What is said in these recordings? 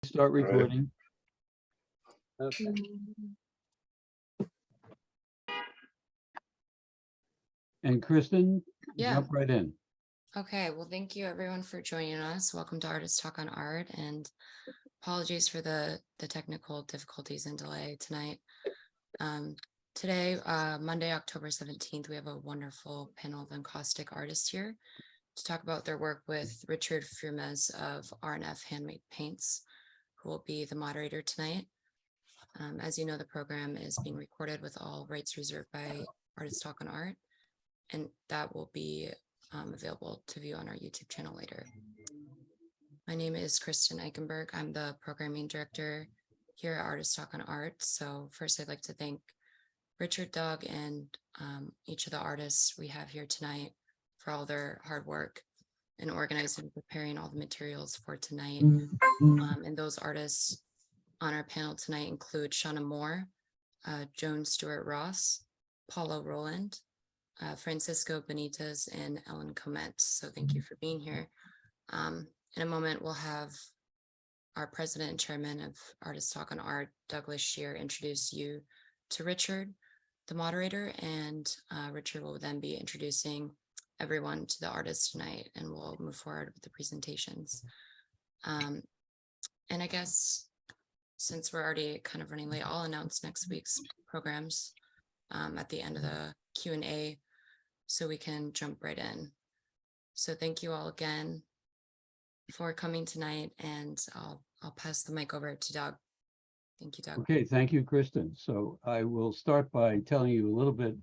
Start recording. Okay. And Kristen, Yeah. jump right in. Okay, well, thank you everyone for joining us. Welcome to Artist Talk on Art, and apologies for the technical difficulties and delay tonight. Today, Monday, October 17th, we have a wonderful panel of Encaustic artists here to talk about their work with Richard Frumess of R&F Handmade Paints, who will be the moderator tonight. As you know, the program is being recorded with all rights reserved by Artist Talk on Art, and that will be available to view on our YouTube channel later. My name is Kristen Eichenberg. I'm the programming director here at Artist Talk on Art. So first, I'd like to thank Richard, Doug, and each of the artists we have here tonight for all their hard work in organizing and preparing all the materials for tonight. And those artists on our panel tonight include Shawna Morre, Joan, Stuart, Ross, Paula, Roland, Francisco Benitez, and Elen, Koment. So thank you for being here. In a moment, we'll have our president and chairman of Artist Talk on Art, Douglas Shear, introduce you to Richard, the moderator, and Richard will then be introducing everyone to the artists tonight, and we'll move forward with the presentations. And I guess since we're already kind of running late, I'll announce next week's programs at the end of the Q&A so we can jump right in. So thank you all again for coming tonight, and I'll pass the mic over to Doug. Thank you, Doug. Okay, thank you, Kristen. So I will start by telling you a little bit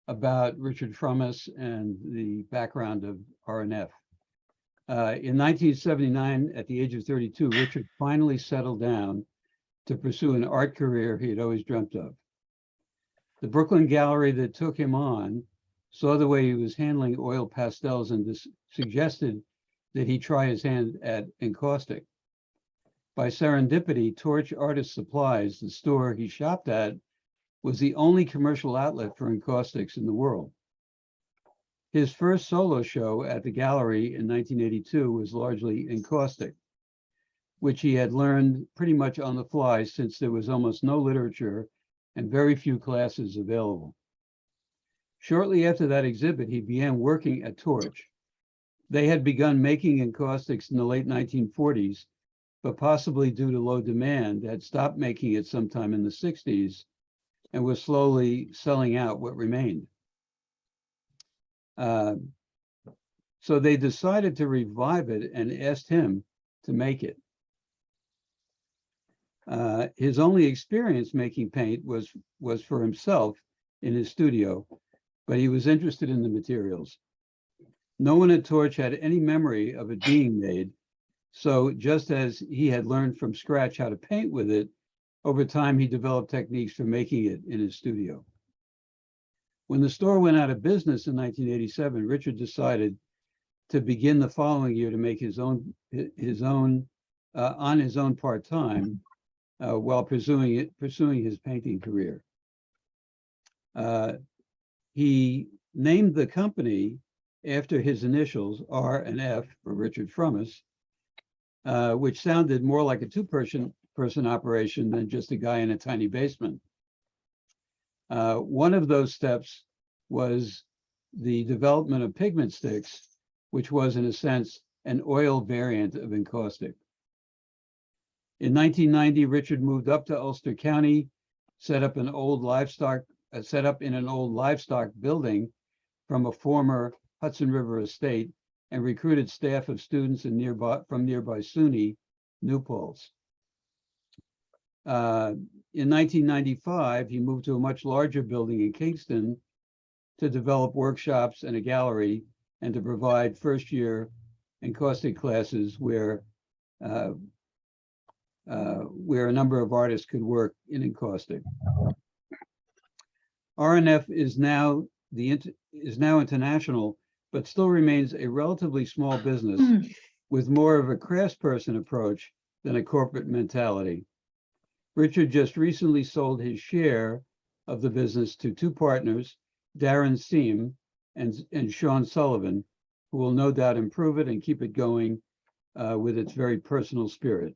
about Richard Frumess and the background of R&F. In 1979, at the age of 32, Richard finally settled down to pursue an art career he had always dreamt of. The Brooklyn gallery that took him on saw the way he was handling oil pastels and suggested that he try his hand at encaustic. By serendipity, Torch Artist Supplies, the store he shopped at, was the only commercial outlet for encaustics in the world. His first solo show at the gallery in 1982 was largely encaustic, which he had learned pretty much on the fly since there was almost no literature and very few classes available. Shortly after that exhibit, he began working at Torch. They had begun making encaustics in the late 1940s, but possibly due to low demand, had stopped making it sometime in the 60s and was slowly selling out what remained. So they decided to revive it and asked him to make it. His only experience making paint was for himself in his studio, but he was interested in the materials. No one at Torch had any memory of it being made, so just as he had learned from scratch how to paint with it, over time he developed techniques for making it in his studio. When the store went out of business in 1987, Richard decided to begin the following year to make his own on his own part-time while pursuing his painting career. He named the company after his initials, R and F, for Richard Frumess, which sounded more like a two-person operation than just a guy in a tiny basement. One of those steps was the development of pigment sticks, which was, in a sense, an oil variant of encaustic. In 1990, Richard moved up to Ulster County, set up in an old livestock building from a former Hudson River estate, and recruited staff of students from nearby SUNY, New Paltz. In 1995, he moved to a much larger building in Kingston to develop workshops and a gallery, and to provide first-year encaustic classes where a number of artists could work in encaustic. R&F is now international, but still remains a relatively small business with more of a craftsperson approach than a corporate mentality. Richard just recently sold his share of the business to two partners, Darren Seam and Sean Sullivan, who will no doubt improve it and keep it going with its very personal spirit.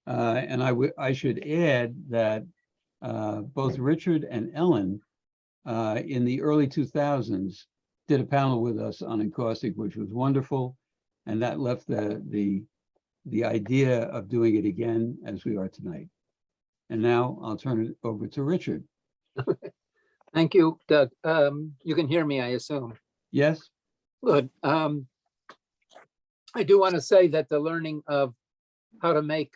And I should add that both Richard and Ellen in the early 2000s did a panel with us on Encaustic, which was wonderful. And that left the idea of doing it again as we are tonight. And now I'll turn it over to Richard. Thank you, Doug. You can hear me, I assume. Yes? Good. I do want to say that the learning of how to make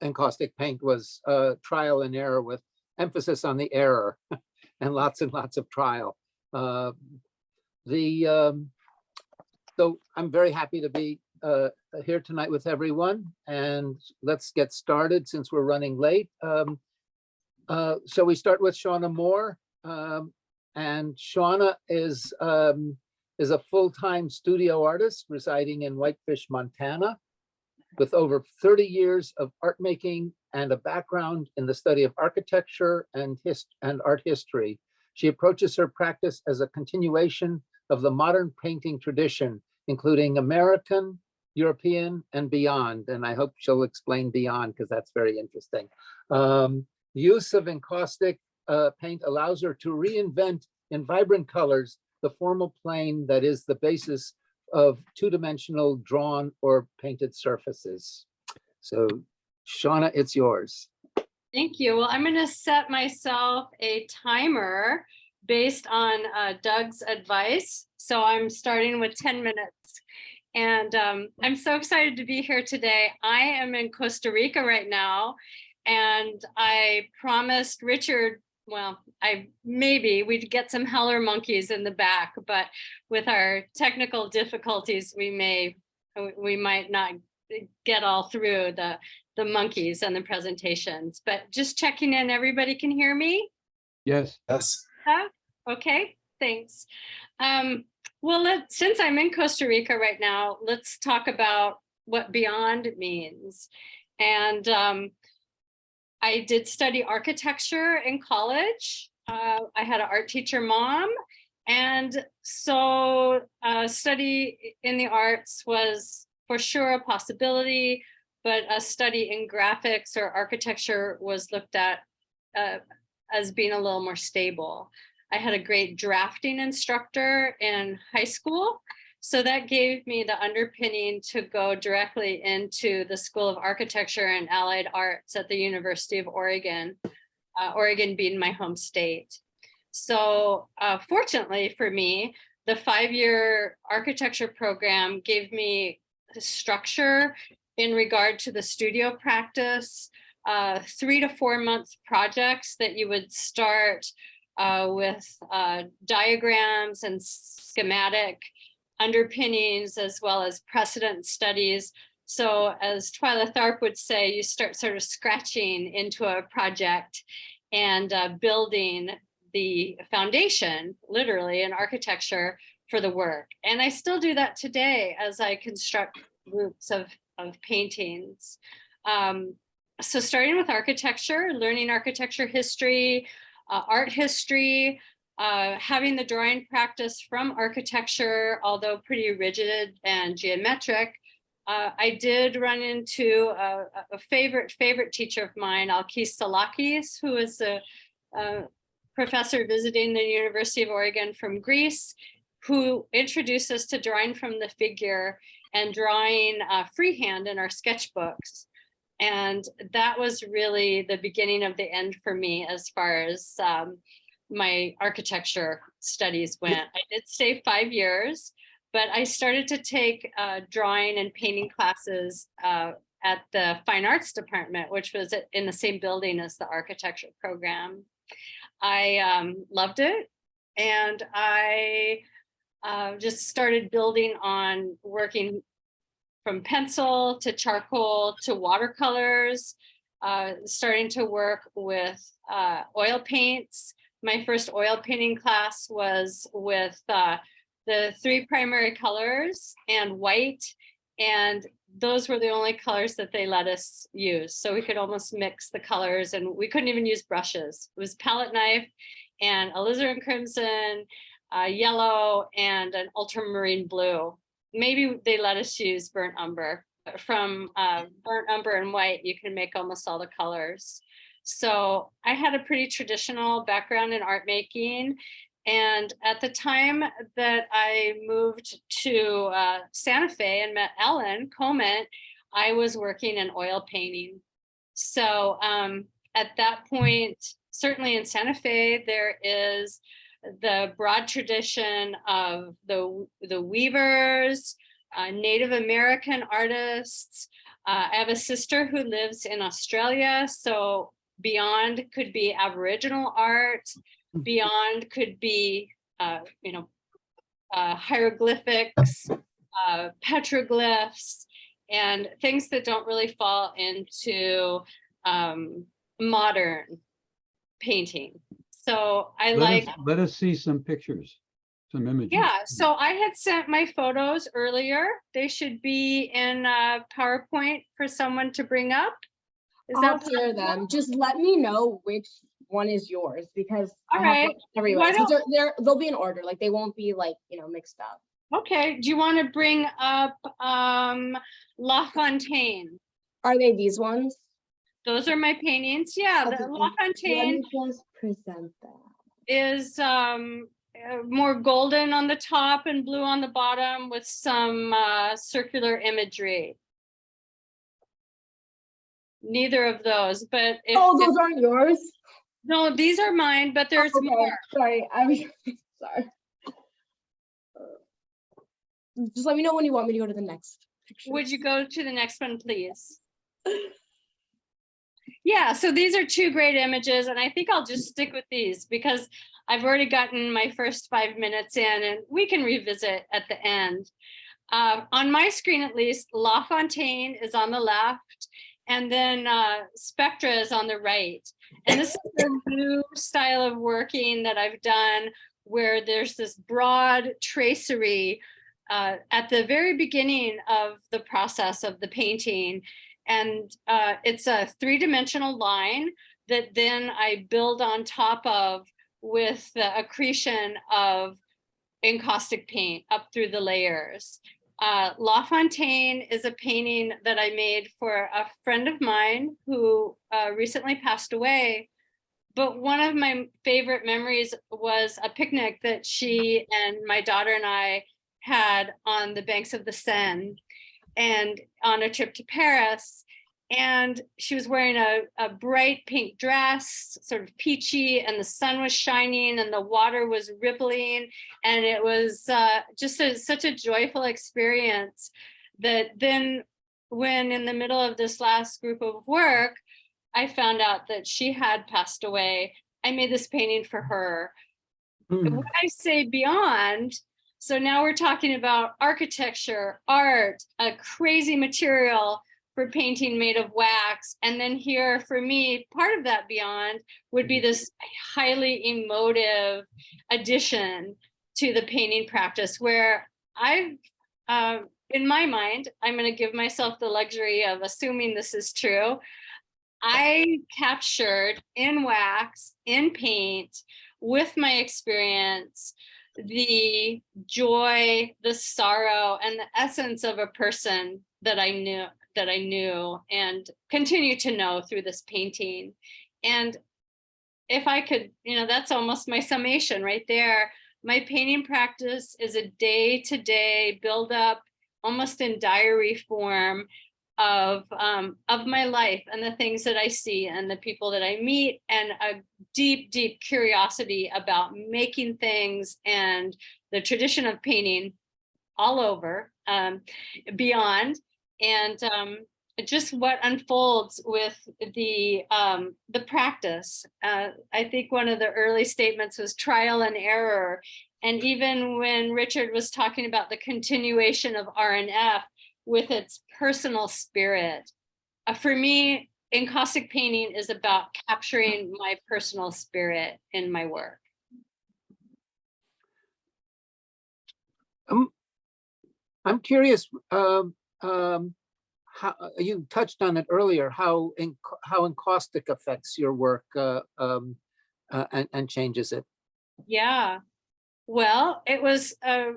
encaustic paint was trial and error with emphasis on the error and lots of trial. So I'm very happy to be here tonight with everyone, and let's get started since we're running late. Shall we start with Shawna Morre? And Shawna is a full-time studio artist residing in Whitefish, Montana, with over 30 years of art making and a background in the study of architecture and art history. She approaches her practice as a continuation of the modern painting tradition, including American, European, and beyond. And I hope she'll explain beyond, because that's very interesting. The use of encaustic paint allows her to reinvent in vibrant colors the formal plane that is the basis of two-dimensional drawn or painted surfaces. So Shawna, it's yours. Thank you. Well, I'm going to set myself a timer based on Doug's advice. So I'm starting with 10 minutes. And I'm so excited to be here today. I am in Costa Rica right now, and I promised Richard, well, we'd get some howler monkeys in the back, but with our technical difficulties, we might not get all through the monkeys and the presentations. But just checking in, everybody can hear me? Yes. Yes. Okay, thanks. Well, since I'm in Costa Rica right now, let's talk about what beyond means. And I did study architecture in college. I had an art teacher mom. And so study in the arts was for sure a possibility, but a study in graphics or architecture was looked at as being a little more stable. I had a great drafting instructor in high school, so that gave me the underpinning to go directly into the School of Architecture and Allied Arts at the University of Oregon, Oregon being my home state. So fortunately for me, the 5-year architecture program gave me structure in regard to the studio practice, 3 to 4 month projects that you would start with diagrams and schematic underpinnings, as well as precedent studies. So as Twyla Tharp would say, you start sort of scratching into a project and building the foundation, literally, in architecture for the work. And I still do that today as I construct groups of paintings. So starting with architecture, learning architecture history, art history, having the drawing practice from architecture, although pretty rigid and geometric. I did run into a favorite teacher of mine, Alkis Salakis, who is a professor visiting the University of Oregon from Greece, who introduced us to drawing from the figure and drawing freehand in our sketchbooks. And that was really the beginning of the end for me as far as my architecture studies went. I did stay 5 years, but I started to take drawing and painting classes at the Fine Arts Department, which was in the same building as the architecture program. I loved it, and I just started building on working from pencil to charcoal to watercolors, starting to work with oil paints. My first oil painting class was with the 3 primary colors and white, and those were the only colors that they let us use. So we could almost mix the colors, and we couldn't even use brushes. It was palette knife and alizarin crimson, yellow, and an ultramarine blue. Maybe they let us use burnt umber, from burnt umber and white, you can make almost all the colors. So I had a pretty traditional background in art making. And at the time that I moved to Santa Fe and met Ellen Koment, I was working in oil painting. So at that point, certainly in Santa Fe, there is the broad tradition of the weavers, Native American artists. I have a sister who lives in Australia, so beyond could be Aboriginal art, beyond could be, hieroglyphics, petroglyphs, and things that don't really fall into modern painting. So Let us see some pictures, some images. yeah, so I had sent my photos earlier. They should be in PowerPoint for someone to bring up. Is I'll that share possible? them. Just let me know which one is yours because All I have right. them everywhere. Why So they'll be in order. Like they won't be like, mixed up. Okay, do you want to bring up La Fontaine? Are they these ones? Those are my paintings. Yeah, Okay, the La Let Fontaine me just present that. is more golden on the top and blue on the bottom with some circular imagery. Neither of those, but if, Oh, those aren't yours? no, these are mine, but there's Okay, more. sorry. I was sorry. Just let me know when you want me to go to the next picture. Would you go to the next one, please? Yeah, so these are two great images, and I think I'll just stick with these because I've already gotten my first 5 minutes in, and we can revisit at the end. On my screen, at least, La Fontaine is on the left, and then Spectra is on the right. And this is a new style of working that I've done where there's this broad tracery at the very beginning of the process of the painting. And it's a three-dimensional line that then I build on top of with the accretion of encaustic paint up through the layers. La Fontaine is a painting that I made for a friend of mine who recently passed away. But one of my favorite memories was a picnic that she and my daughter and I had on the banks of the Seine and on a trip to Paris. And she was wearing a bright pink dress, sort of peachy, and the sun was shining and the water was rippling. And it was just such a joyful experience that then when in the middle of this last group of work, I found out that she had passed away. I made this painting for her. When I say beyond, so now we're talking about architecture, art, a crazy material for painting made of wax. And then here for me, part of that beyond would be this highly emotive addition to the painting practice where I've, in my mind, I'm going to give myself the luxury of assuming this is true. I captured in wax, in paint, with my experience, the joy, the sorrow, and the essence of a person that I knew and continue to know through this painting. And if I could, that's almost my summation right there. My painting practice is a day-to-day build up, almost in diary form, of my life and the things that I see and the people that I meet, and a deep, deep curiosity about making things and the tradition of painting all over, beyond, and just what unfolds with the practice. I think one of the early statements was trial and error. And even when Richard was talking about the continuation of R&F with its personal spirit, for me, encaustic painting is about capturing my personal spirit in my work. I'm curious, how you touched on it earlier, how encaustic affects your work and changes it. Yeah. Well, it was a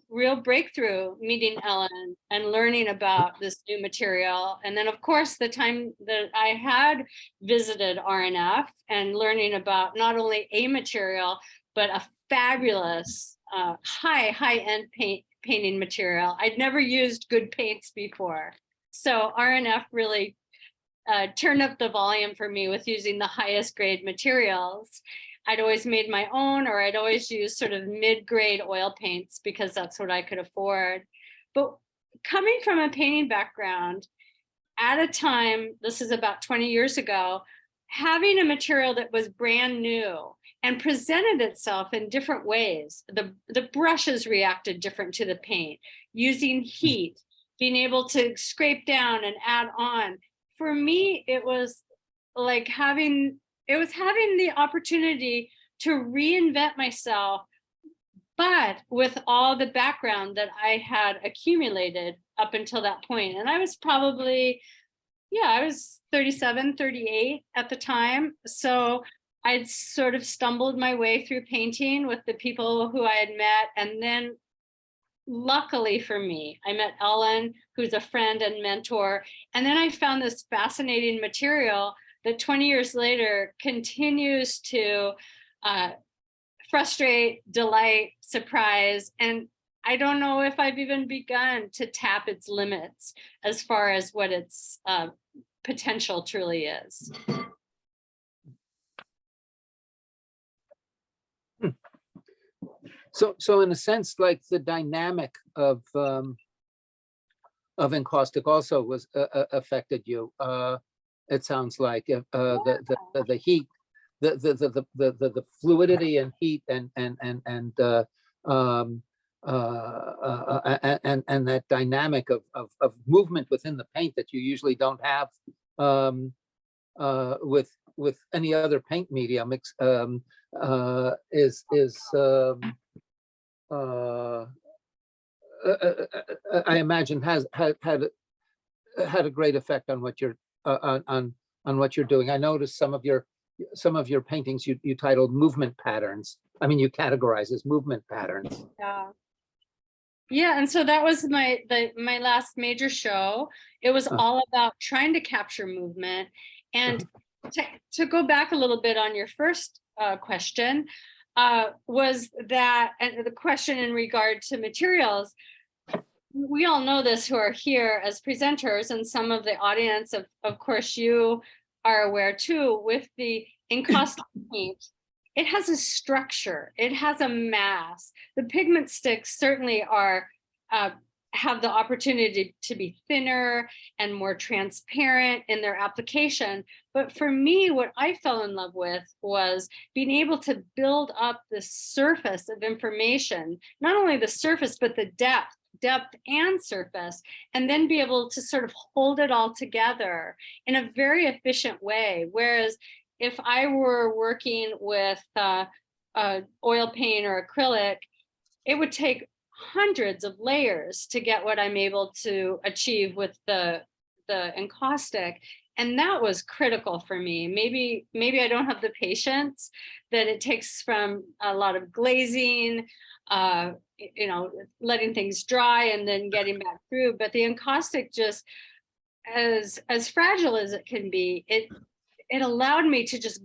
real breakthrough meeting Ellen and learning about this new material. And then, of course, the time that I had visited RNF and learning about not only a material, but a fabulous high-end painting material. I'd never used good paints before. So RNF really turned up the volume for me with using the highest grade materials. I'd always made my own, or I'd always used sort of mid-grade oil paints because that's what I could afford. But coming from a painting background, at a time, this is about 20 years ago, having a material that was brand new and presented itself in different ways. The brushes reacted different to the paint, using heat, being able to scrape down and add on. For me, it was like having the opportunity to reinvent myself, but with all the background that I had accumulated up until that point. And I was probably, I was 37, 38 at the time. So I'd sort of stumbled my way through painting with the people who I had met. And then luckily for me, I met Elen, who's a friend and mentor. And then I found this fascinating material that 20 years later continues to frustrate, delight, surprise. And I don't know if I've even begun to tap its limits as far as what its potential truly is. So in a sense, like the dynamic of Encaustic also was affected you. It sounds like the heat, the fluidity and heat and that dynamic of movement within the paint that you usually don't have with any other paint medium I imagine has had a great effect on what you're on what you're doing. I noticed some of your paintings you titled movement patterns. I mean, you categorize as movement patterns. Yeah, and so that was my last major show. It was all about trying to capture movement. And to go back a little bit on your first question, was that, and the question in regard to materials, we all know this who are here as presenters, and some of the audience, of course, you are aware too, with the encaustic paint, it has a structure, it has a mass. The pigment sticks certainly are have the opportunity to be thinner and more transparent in their application. But for me, what I fell in love with was being able to build up the surface of information, not only the surface, but the depth and surface, and then be able to sort of hold it all together in a very efficient way. Whereas if I were working with oil paint or acrylic, it would take hundreds of layers to get what I'm able to achieve with the encaustic. And that was critical for me. Maybe I don't have the patience that it takes from a lot of glazing, letting things dry and then getting back through. But the encaustic, just as fragile as it can be, it allowed me to just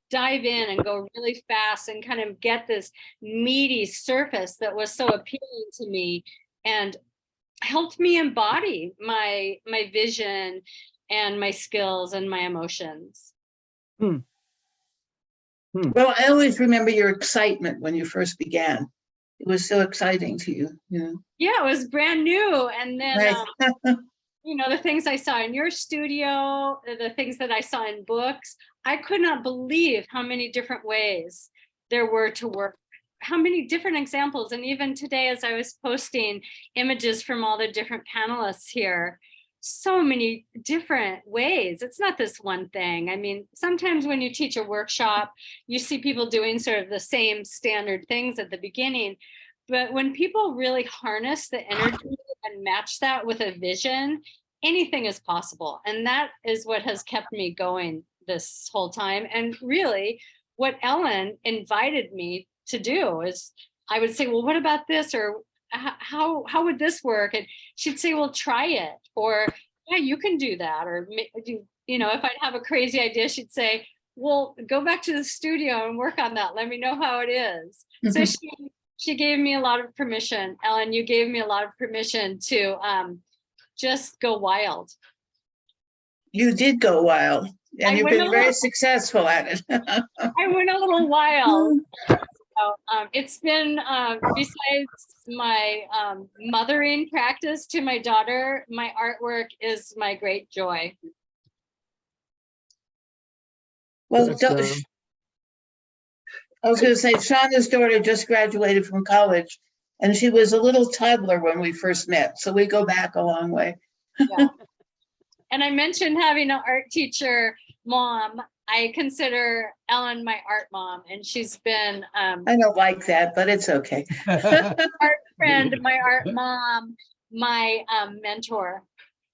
dive in and go really fast and kind of get this meaty surface that was so appealing to me and helped me embody my vision and my skills and my emotions. Well, I always remember your excitement when you first began. It was so exciting to you, you know? Yeah, it was brand new. And then, Right. the things I saw in your studio, the things that I saw in books, I could not believe how many different ways there were to work, how many different examples. And even today, as I was posting images from all the different panelists here, so many different ways. It's not this one thing. I mean, sometimes when you teach a workshop, you see people doing sort of the same standard things at the beginning. But when people really harness the energy and match that with a vision, anything is possible. And that is what has kept me going this whole time. And really what Elen invited me to do is I would say, well, what about this? Or how would this work? And she'd say, well, try it. Or yeah, you can do that. Or, you know, if I'd have a crazy idea, she'd say, well, go back to the studio and work on that. Let me know how it is. So she gave me a lot of permission. Ellen, you gave me a lot of permission to just go wild. You did go wild, I and you've went been a very little- successful at it. I went a little wild. So, it's been, besides my mothering practice to my daughter, my artwork is my great joy. Well, That's, I was going to say, Shawna's daughter just graduated from college, and she was a little toddler when we first met, so we go back a long way. Yeah. And I mentioned having an art teacher mom. I consider Ellen my art mom, and she's been I don't like that, but it's okay. art friend, my art mom, my mentor.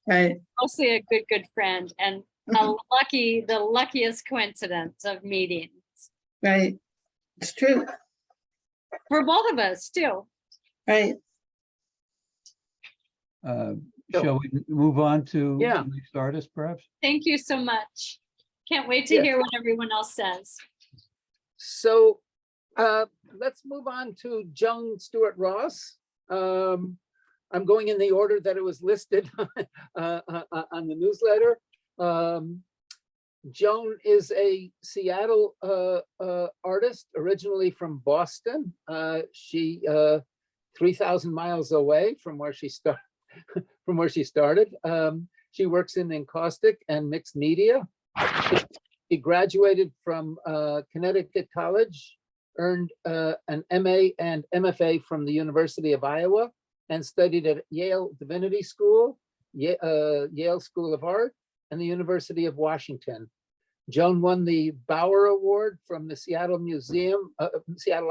Right. Mostly a good friend, and the luckiest coincidence of meetings Right. It's true. for both of us too. Right. Shall we move on to Yeah. the next artist, perhaps? Thank you so much. Can't wait to Yes. hear what everyone else says. So let's move on to Joan Stewart Ross. I'm going in the order that it was listed on the newsletter. Joan is a Seattle artist, originally from Boston. She 3,000 miles away from where she started. She works in encaustic and mixed media. She graduated from Connecticut College, earned an MA and MFA from the University of Iowa, and studied at Yale Divinity School, Yale School of Art, and the University of Washington. Joan won the Bauer Award from the Seattle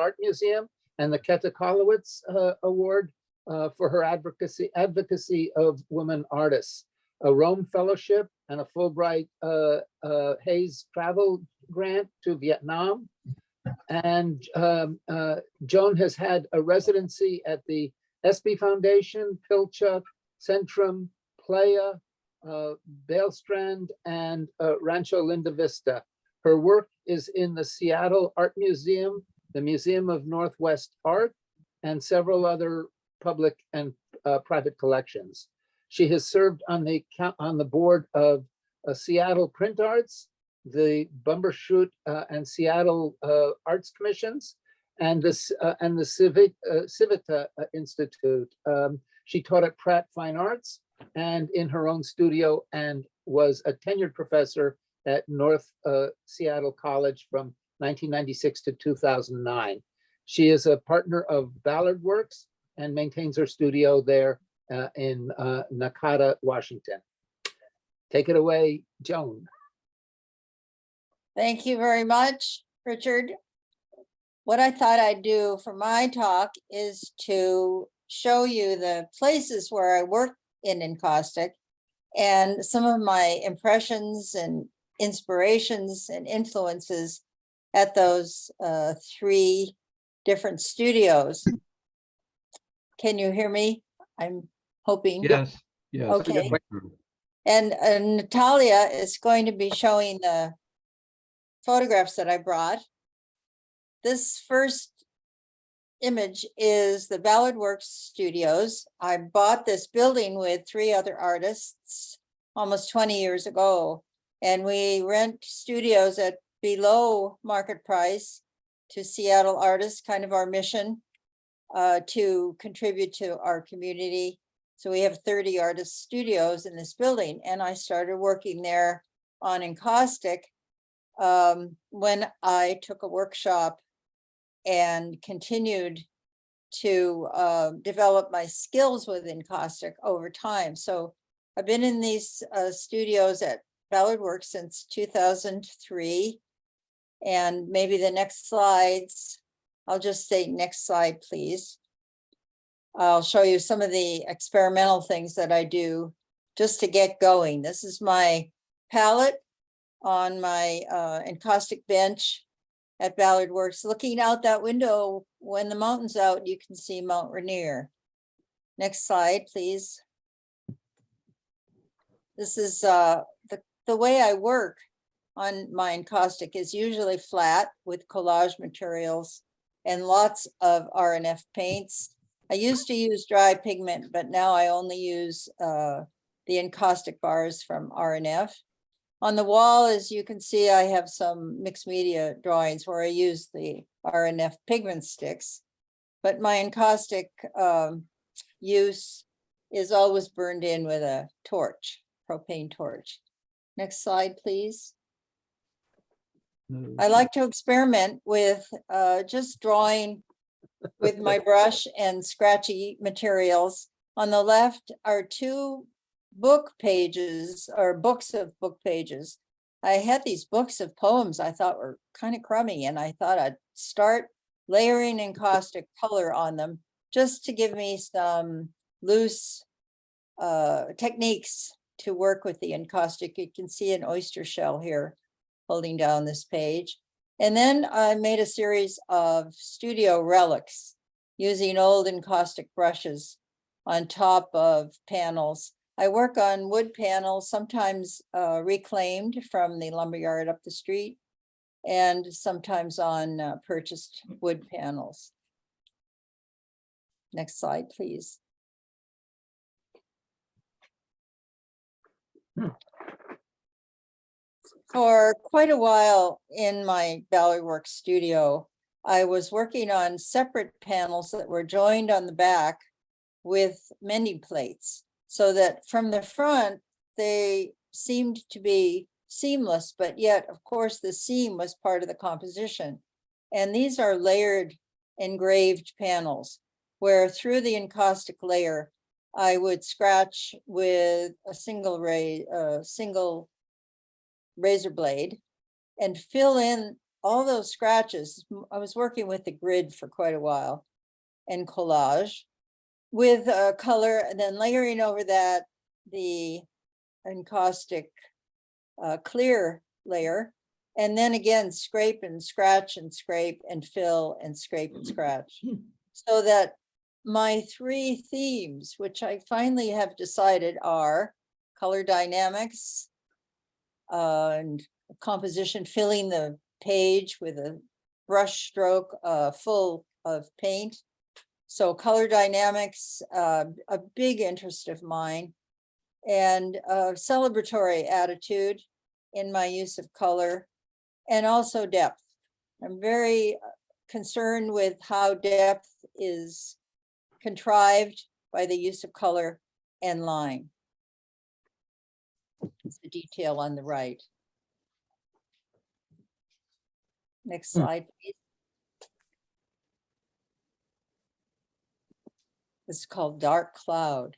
Art Museum, and the Keta Kolowitz Award for her advocacy of women artists, a Rome Fellowship, and a Fulbright Hayes travel grant to Vietnam. And Joan has had a residency at the Espy Foundation, Pilchuck, Centrum, Playa, Balestrand, and Rancho Linda Vista. Her work is in the Seattle Art Museum, the Museum of Northwest Art, and several other public and private collections. She has served on the board of Seattle Print Arts, the Bumbershoot and Seattle Arts Commissions, and the Civita Institute. She taught at Pratt Fine Arts and in her own studio, and was a tenured professor at North Seattle College from 1996 to 2009. She is a partner of Ballard Works and maintains her studio there in Nakata, Washington. Take it away, Joan. Thank you very much, Richard. What I thought I'd do for my talk is to show you the places where I work in Encaustic and some of my impressions and inspirations and influences at those 3 different studios. Can you hear me? I'm hoping. Yes, yes. Okay. And Natalia is going to be showing the photographs that I brought. This first image is the Ballard Works Studios. I bought this building with 3 other artists almost 20 years ago, and we rent studios at below market price to Seattle artists, kind of our mission to contribute to our community. So we have 30 artist studios in this building, and I started working there on Encaustic when I took a workshop and continued to develop my skills with Encaustic over time. So I've been in these studios at Ballard Works since 2003. And maybe the next slides, I'll just say next slide, please. I'll show you some of the experimental things that I do just to get going. This is my palette on my encaustic bench. at Ballard Works. Looking out that window, when the mountain's out, you can see Mount Rainier. Next slide, please. This is the way I work on my encaustic is usually flat with collage materials and lots of RNF paints. I used to use dry pigment, but now I only use the encaustic bars from RNF. On the wall, as you can see, I have some mixed media drawings where I use the RNF pigment sticks, but my encaustic use is always burned in with a torch, propane torch. Next slide, please. I like to experiment with just drawing with my brush and scratchy materials. On the left are two book pages or books of book pages. I had these books of poems I thought were kind of crummy, and I thought I'd start layering encaustic color on them just to give me some loose techniques to work with the encaustic. You can see an oyster shell here holding down this page. And then I made a series of studio relics using old encaustic brushes on top of panels. I work on wood panels, sometimes reclaimed from the lumberyard up the street, and sometimes on purchased wood panels. Next slide, please. For quite a while in my Ballard Works studio, I was working on separate panels that were joined on the back with mending plates, so that from the front, they seemed to be seamless, but yet, of course, the seam was part of the composition. And these are layered engraved panels, where through the encaustic layer, I would scratch with a single razor blade and fill in all those scratches. I was working with the grid for quite a while and collage with color, and then layering over that the encaustic clear layer, and then again scrape and scratch and scrape and fill and scrape and scratch, so that my three themes, which I finally have decided are color dynamics, and composition, filling the page with a brush stroke full of paint. So color dynamics, a big interest of mine, and a celebratory attitude in my use of color, and also depth. I'm very concerned with how depth is contrived by the use of color and line. It's the detail on the right. Next slide, please. This is called Dark Cloud.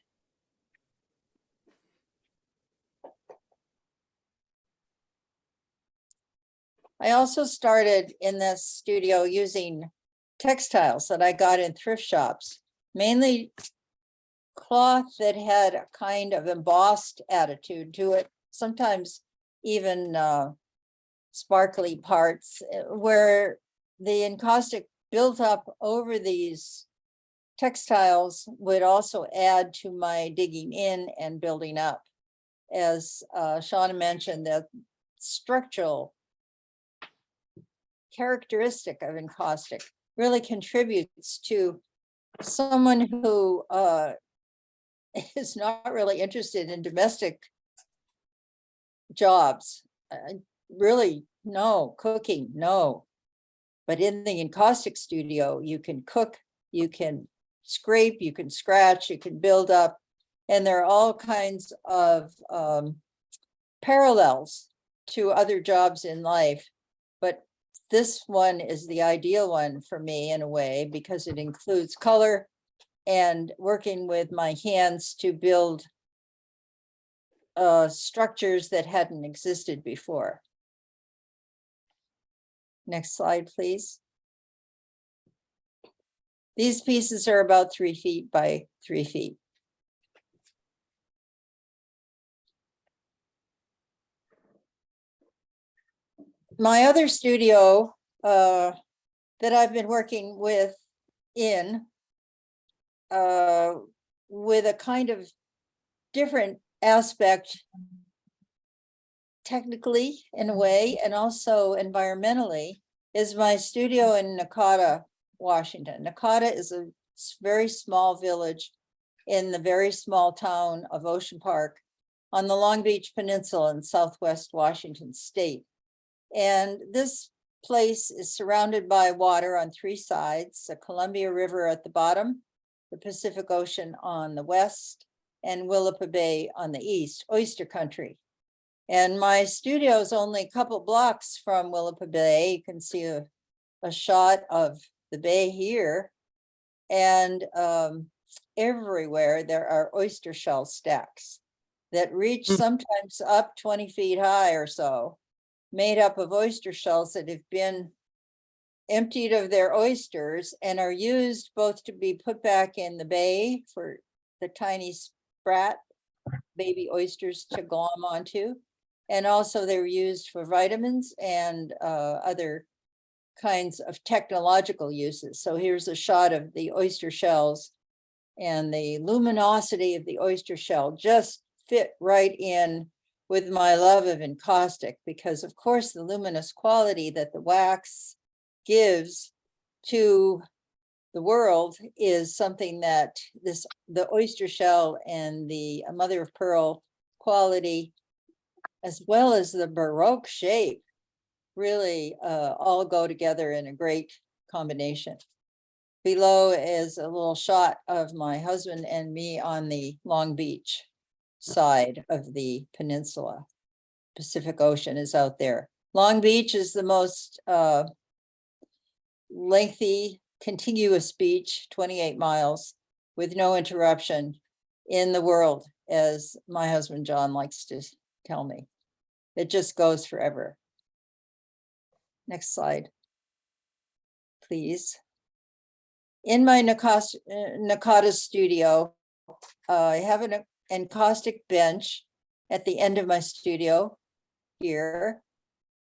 I also started in this studio using textiles that I got in thrift shops, mainly cloth that had a kind of embossed attitude to it, sometimes even sparkly parts, where the encaustic built up over these textiles would also add to my digging in and building up. As Shawna mentioned, the structural characteristic of encaustic really contributes to someone who is not really interested in domestic jobs. Really, no. Cooking, no. But in the encaustic studio, you can cook, you can scrape, you can scratch, you can build up, and there are all kinds of parallels to other jobs in life. But this one is the ideal one for me in a way, because it includes color and working with my hands to build structures that hadn't existed before. Next slide, please. These pieces are about 3 feet by 3 feet. My other studio that I've been working with with a kind of different aspect technically in a way, and also environmentally, is my studio in Nakata, Washington. Nakata is a very small village in the very small town of Ocean Park on the Long Beach Peninsula in Southwest Washington State. And this place is surrounded by water on three sides, the Columbia River at the bottom, the Pacific Ocean on the west, and Willapa Bay on the east, oyster country. And my studio is only a couple blocks from Willapa Bay. You can see a shot of the bay here. And everywhere there are oyster shell stacks that reach sometimes up 20 feet high or so, made up of oyster shells that have been emptied of their oysters and are used both to be put back in the bay for the tiny sprat baby oysters to glom onto. And also they're used for vitamins and other kinds of technological uses. So here's a shot of the oyster shells, and the luminosity of the oyster shell just fit right in with my love of encaustic, because of course the luminous quality that the wax gives to the world is something that the oyster shell and the mother of pearl quality, as well as the Baroque shape, really all go together in a great combination. Below is a little shot of my husband and me on the Long Beach side of the peninsula. Pacific Ocean is out there. Long Beach is the most lengthy, contiguous beach, 28 miles, with no interruption in the world, as my husband John likes to tell me. It just goes forever. Next slide, please. In my Nakata studio, I have an encaustic bench at the end of my studio here.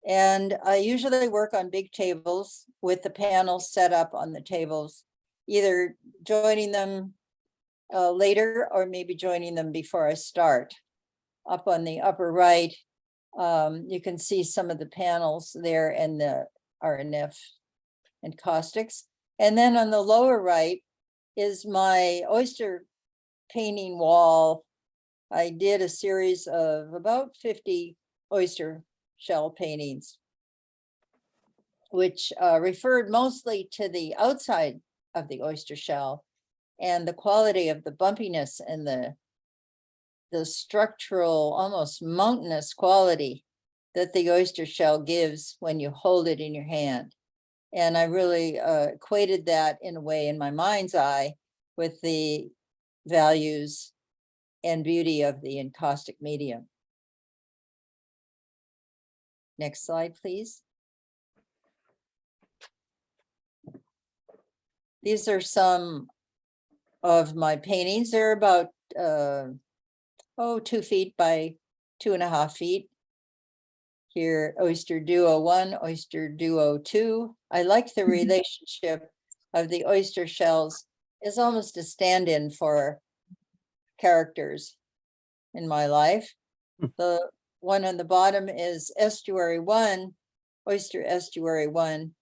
And I usually work on big tables with the panels set up on the tables, either joining them later or maybe joining them before I start. Up on the upper right, you can see some of the panels there and the RNF encaustics. And then on the lower right is my oyster painting wall. I did a series of about 50 oyster shell paintings, which referred mostly to the outside of the oyster shell and the quality of the bumpiness and the structural, almost mountainous quality that the oyster shell gives when you hold it in your hand. And I really equated that in a way in my mind's eye with the values and beauty of the encaustic medium. Next slide, please. These are some of my paintings. They're about 2 feet by 2.5 feet. Here, Oyster Duo 1, Oyster Duo 2. I like the relationship of the oyster shells as almost a stand-in for characters in my life. The one on the bottom is Estuary 1, Oyster Estuary 1,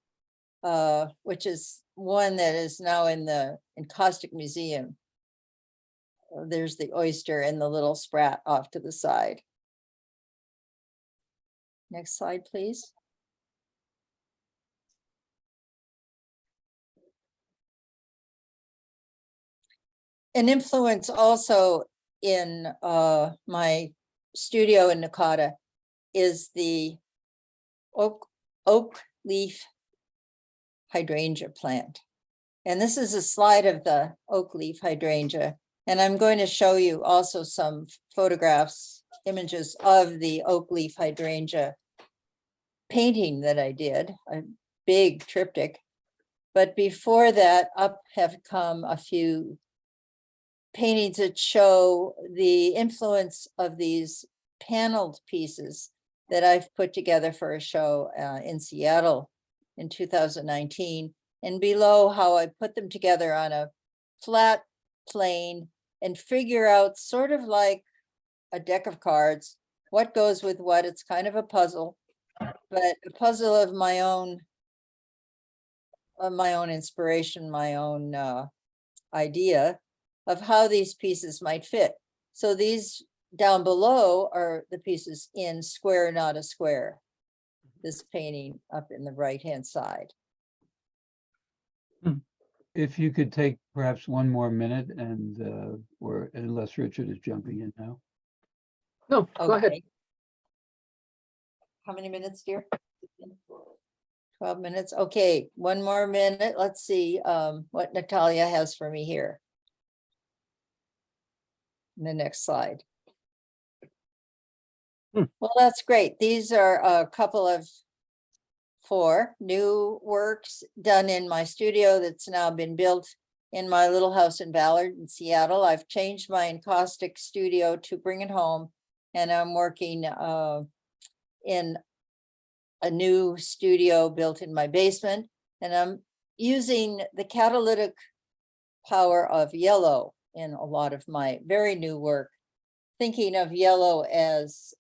which is one that is now in the Encaustic Museum. There's the oyster and the little sprat off to the side. Next slide, please. An influence also in my studio in Nakata is the oak leaf hydrangea plant. And this is a slide of the oak leaf hydrangea. And I'm going to show you also some photographs, images of the oak leaf hydrangea painting that I did, a big triptych. But before that, up have come a few paintings that show the influence of these paneled pieces that I've put together for a show in Seattle in 2019. And below how I put them together on a flat plane and figure out sort of like a deck of cards, what goes with what. It's kind of a puzzle, but a puzzle of my own inspiration, my own idea of how these pieces might fit. So these down below are the pieces in Square Not a Square. This painting up in the right-hand side. If you could take perhaps one more minute and, or unless Richard is jumping in now. No, go ahead. Okay. How many minutes, dear? 12 minutes. Okay, one more minute. Let's see what Natalia has for me here. The next slide. Well, that's great. These are a couple of 4 new works done in my studio that's now been built in my little house in Ballard in Seattle. I've changed my Encaustic studio to bring it home, and I'm working in a new studio built in my basement, and I'm using the catalytic power of yellow in a lot of my very new work, thinking of yellow as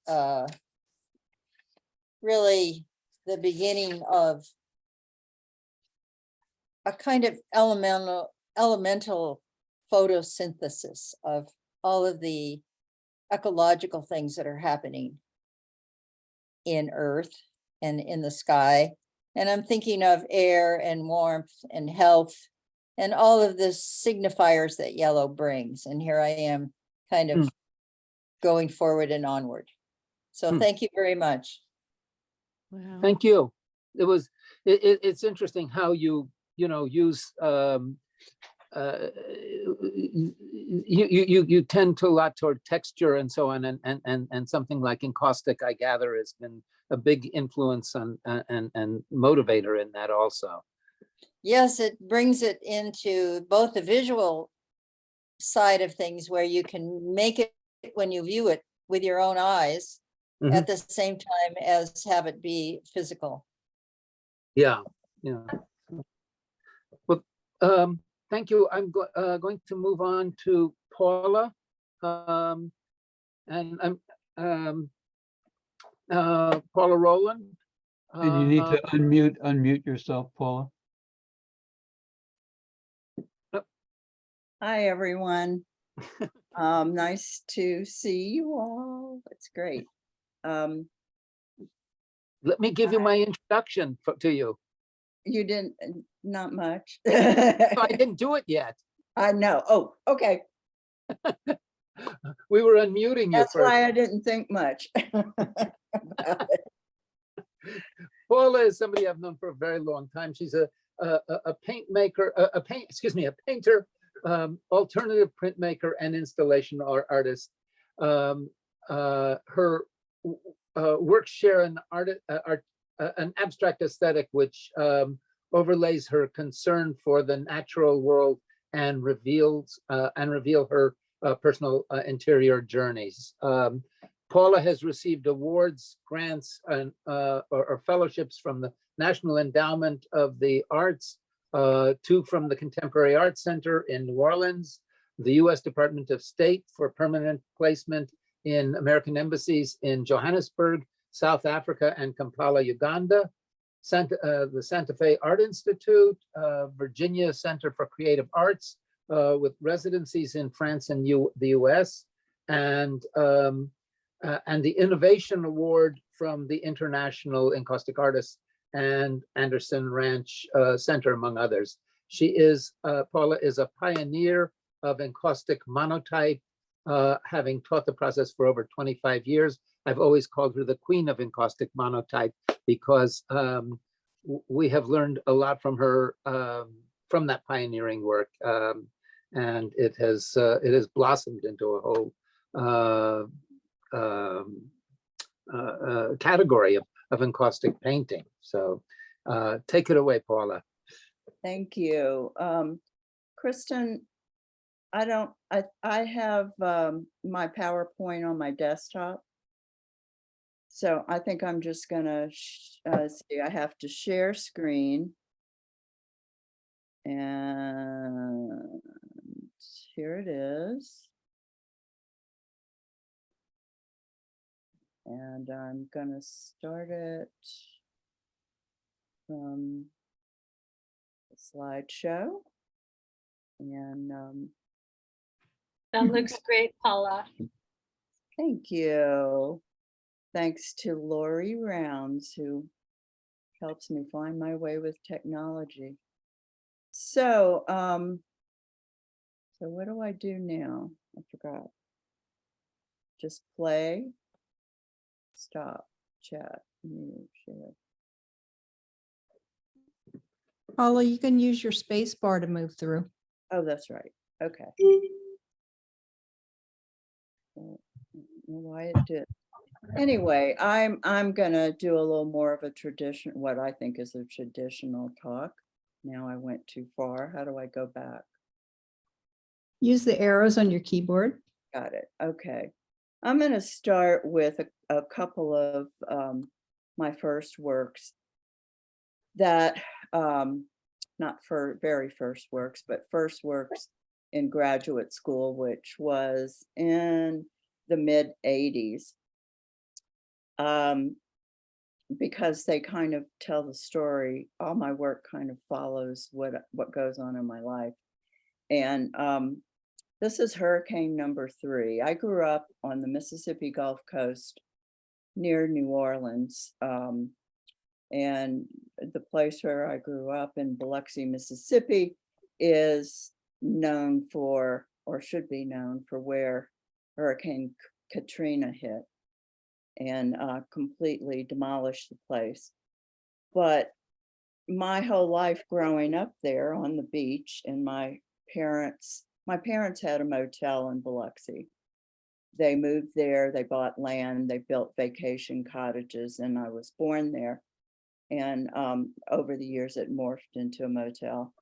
really the beginning of a kind of elemental photosynthesis of all of the ecological things that are happening in Earth and in the sky. And I'm thinking of air and warmth and health and all of the signifiers that yellow brings. And here I am kind of going forward and onward. So thank you very much. Thank you. It's interesting how you use you tend to a lot toward texture and so on, and something like Encaustic, I gather, has been a big influence on and motivator in that also. Yes, it brings it into both the visual side of things where you can make it when you view it with your own eyes at the same time as have it be physical. Yeah. Well, thank you. I'm going to move on to Paula. And I'm Paula Roland. And you need to unmute yourself, Paula. Hi, everyone. Nice to see you all. It's great. Let me give you my introduction to you. You didn't, not much. No, I didn't do it yet. I know. Oh, okay. We were unmuting you That's first. why I didn't think much. Paula is somebody I've known for a very long time. She's a paint maker, a painter, alternative printmaker, and installation artist. Her works share an abstract aesthetic which overlays her concern for the natural world and reveal her personal interior journeys. Paula has received awards, grants, and or fellowships from the National Endowment of the Arts, 2 from the Contemporary Arts Center in New Orleans, the U.S. Department of State for permanent placement in American embassies in Johannesburg, South Africa, and Kampala, Uganda, the Santa Fe Art Institute, Virginia Center for Creative Arts, with residencies in France and the US, and the Innovation Award from the International Encaustic Artists and Anderson Ranch Center, among others. Paula is a pioneer of encaustic monotype, having taught the process for over 25 years. I've always called her the queen of encaustic monotype because we have learned a lot from her, from that pioneering work. And it has blossomed into a whole category of encaustic painting. So take it away, Paula. Thank you. Kristen, I have my PowerPoint on my desktop. So I think I'm just gonna see, I have to share screen. And here it is. And I'm gonna start it from the slideshow. And That looks great, Paula. thank you. Thanks to Lori Rounds, who helps me find my way with technology. So, so what do I do now? I forgot. Just play, stop, chat, mute, share. Paula, you can use your space bar to move through. Oh, that's right. Okay. I don't know why it did. Anyway, I'm gonna do a little more of a tradition, what I think is a traditional talk. Now I went too far. How do I go back? Use the arrows on your keyboard. Got it. Okay. I'm going to start with a couple of my first works that, not for very first works, but first works in graduate school, which was in the mid 80s. Because they kind of tell the story, all my work kind of follows what goes on in my life. And this is hurricane number 3. I grew up on the Mississippi Gulf Coast near New Orleans. And the place where I grew up in Biloxi, Mississippi is known for, or should be known for, where Hurricane Katrina hit and completely demolished the place. But my whole life growing up there on the beach, and my parents had a motel in Biloxi. They moved there, they bought land, they built vacation cottages, and I was born there. And over the years, it morphed into a motel.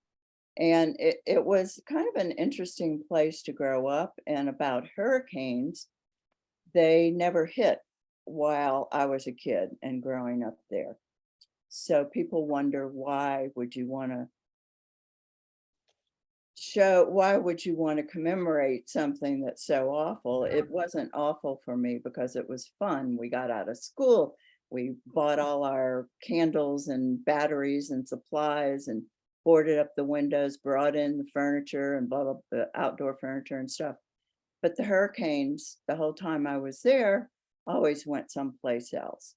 And it was kind of an interesting place to grow up. And about hurricanes, they never hit while I was a kid and growing up there. So people wonder, why would you want to commemorate something that's so awful? It wasn't awful for me because it was fun. We got out of school, we bought all our candles and batteries and supplies and boarded up the windows, brought in the furniture and bought up the outdoor furniture and stuff. But the hurricanes, the whole time I was there, always went someplace else.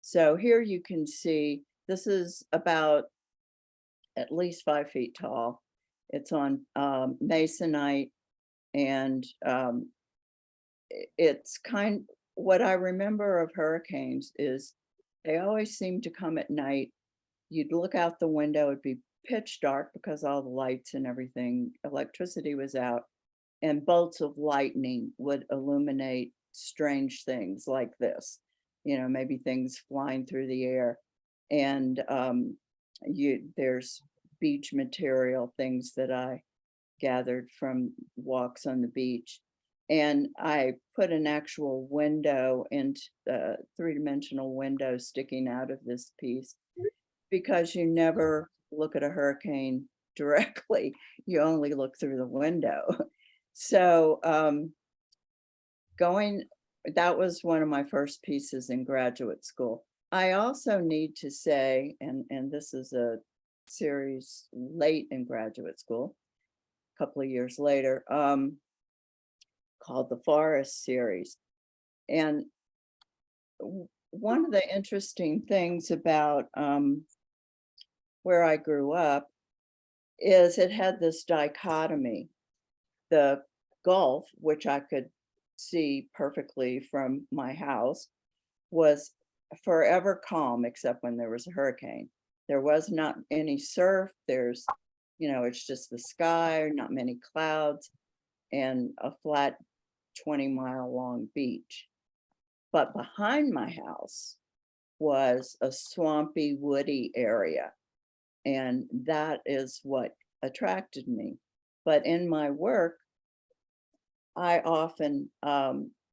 So here you can see, this is about at least 5 feet tall. It's on masonite, and it's what I remember of hurricanes is they always seem to come at night. You'd look out the window, it'd be pitch dark because all the lights and everything, electricity was out, and bolts of lightning would illuminate strange things like this, maybe things flying through the air. And there's beach material, things that I gathered from walks on the beach. And I put an actual window, and three-dimensional window sticking out of this piece, because you never look at a hurricane directly, you only look through the window. So that was one of my first pieces in graduate school. I also need to say, and this is a series late in graduate school, a couple of years later, called the Forest series. And one of the interesting things about where I grew up is it had this dichotomy. The Gulf, which I could see perfectly from my house, was forever calm except when there was a hurricane. There was not any surf. There's, it's just the sky, not many clouds, and a flat 20-mile long beach. But behind my house was a swampy, woody area. And that is what attracted me. But in my work, I often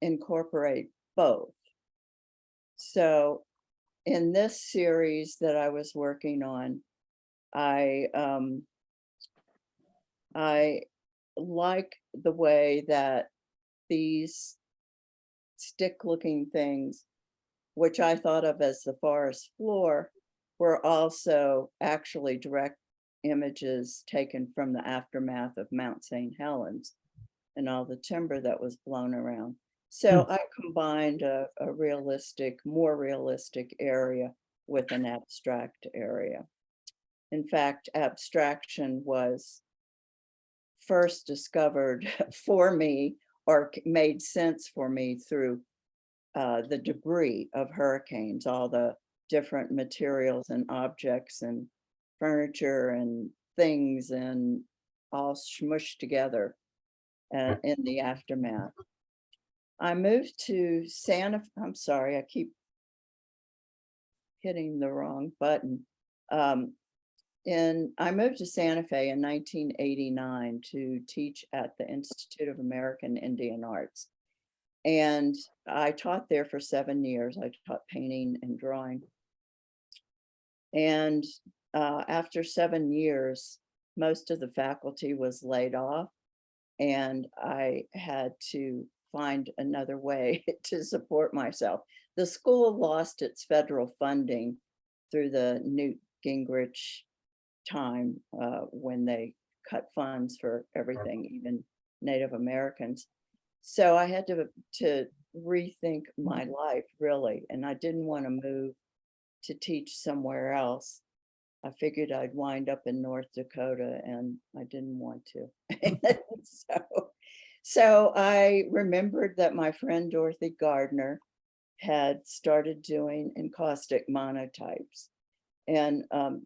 incorporate both. So in this series that I was working on, I like the way that these stick-looking things, which I thought of as the forest floor, were also actually direct images taken from the aftermath of Mount St. Helens and all the timber that was blown around. So I combined a realistic, more realistic area with an abstract area. In fact, abstraction was first discovered for me, or made sense for me, through the debris of hurricanes, all the different materials and objects and furniture and things, and all smushed together in the aftermath. I moved to I'm sorry, I keep hitting the wrong button. I moved to Santa Fe in 1989 to teach at the Institute of American Indian Arts. And I taught there for 7 years. I taught painting and drawing. And after 7 years, most of the faculty was laid off, and I had to find another way to support myself. The school lost its federal funding through the Newt Gingrich time when they cut funds for everything, even Native Americans. So I had to rethink my life, really, and I didn't want to move to teach somewhere else. I figured I'd wind up in North Dakota, and I didn't want to. So I remembered that my friend Dorothy Gardner had started doing encaustic monotypes. And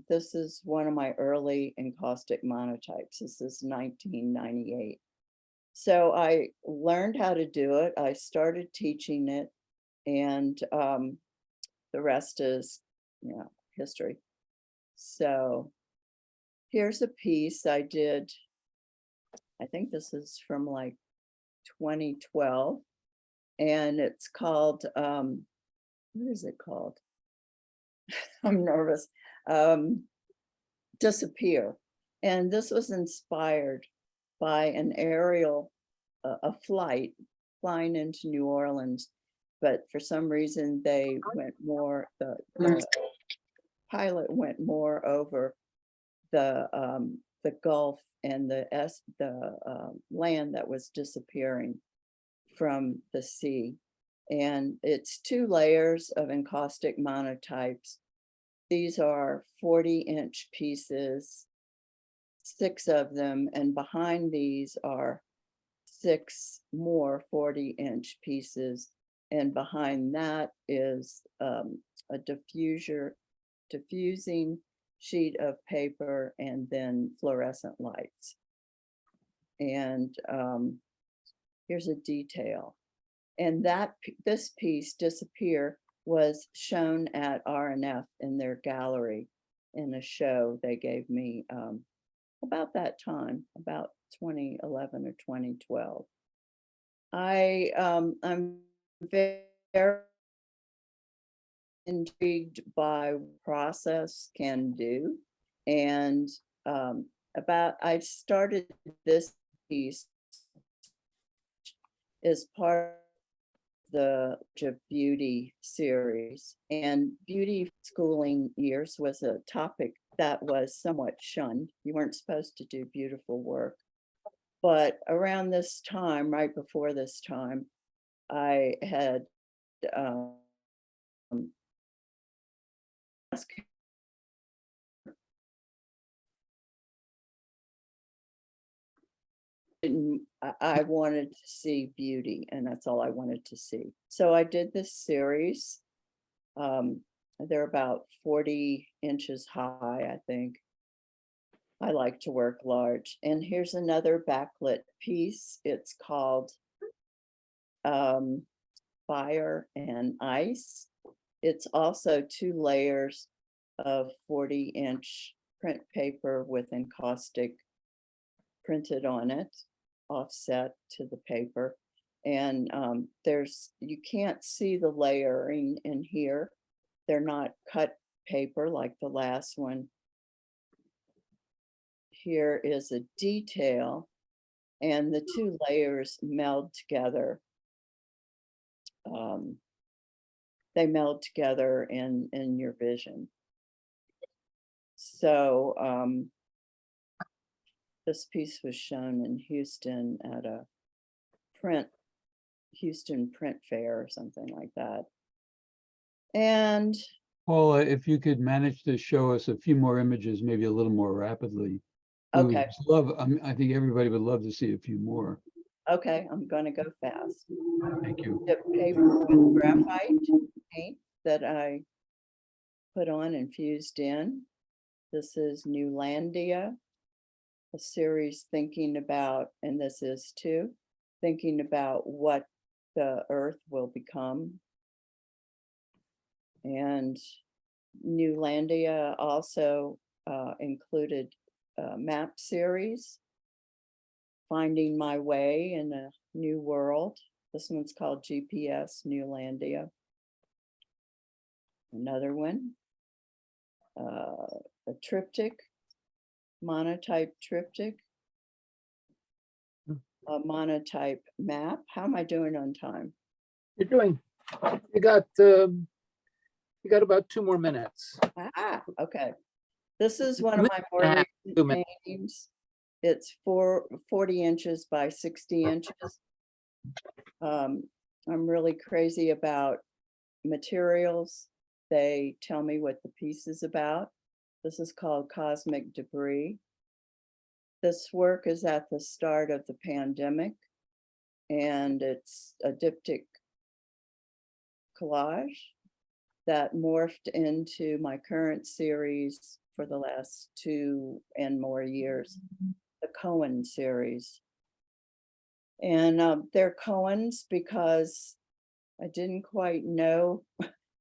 this is one of my early encaustic monotypes. This is 1998. So I learned how to do it. I started teaching it, and the rest is, history. So here's a piece I did. I think this is from like 2012, and it's called, what is it called? I'm nervous. Disappear. And this was inspired by an aerial, a flight flying into New Orleans, but for some reason they went more, the pilot went more over the Gulf and the land that was disappearing from the sea. And it's 2 layers of encaustic monotypes. These are 40-inch pieces, 6 of them, and behind these are 6 more 40-inch pieces. And behind that is a diffusing sheet of paper, and then fluorescent lights. And here's a detail. And this piece, Disappear, was shown at RNF in their gallery in a show they gave me about that time, about 2011 or 2012. I'm very intrigued by what process can do. And I started this piece as part of the beauty series, and beauty schooling years was a topic that was somewhat shunned. You weren't supposed to do beautiful work. But around this time, right before this time, I had I wanted to see beauty, and that's all I wanted to see. So I did this series. They're about 40 inches high, I think. I like to work large. And here's another backlit piece. It's called Fire and Ice. It's also 2 layers of 40-inch print paper with encaustic printed on it, offset to the paper. And you can't see the layering in here. They're not cut paper like the last one. Here is a detail, and the two layers meld together. They meld together in your vision. So this piece was shown in Houston at a Houston print fair or something like that. And Paula, if you could manage to show us a few more images, maybe a little more rapidly. we would okay, Love, I think everybody would love to see a few more. okay, I'm gonna go fast. Thank you. The paper with graphite paint that I put on and fused in. This is Newlandia, a series thinking about, and this is too, thinking about what the earth will become. And Newlandia also included a map series, Finding My Way in a New World. This one's called GPS Newlandia. Another one, a triptych, monotype triptych, a monotype map. How am I doing on time? You're doing, you got about 2 more minutes. Ah, okay. This is one of my more Ah, 2 recent minutes. paintings. It's 40 inches by 60 inches. I'm really crazy about materials. They tell me what the piece is about. This is called Cosmic Debris. This work is at the start of the pandemic, and it's a diptych collage that morphed into my current series for the last 2 and more years, the Cohen series. And they're Cohens because I didn't quite know.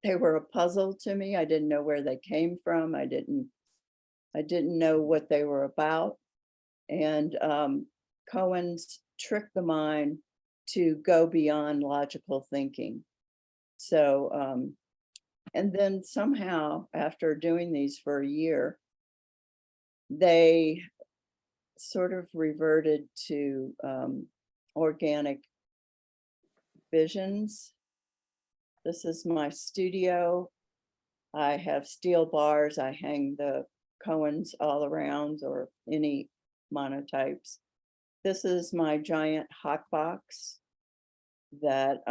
They were a puzzle to me. I didn't know where they came from. I didn't know what they were about. And Cohens trick the mind to go beyond logical thinking. So, and then somehow after doing these for a year, they sort of reverted to organic visions. This is my studio. I have steel bars. I hang the Cohens all around, or any monotypes. This is my giant hot box that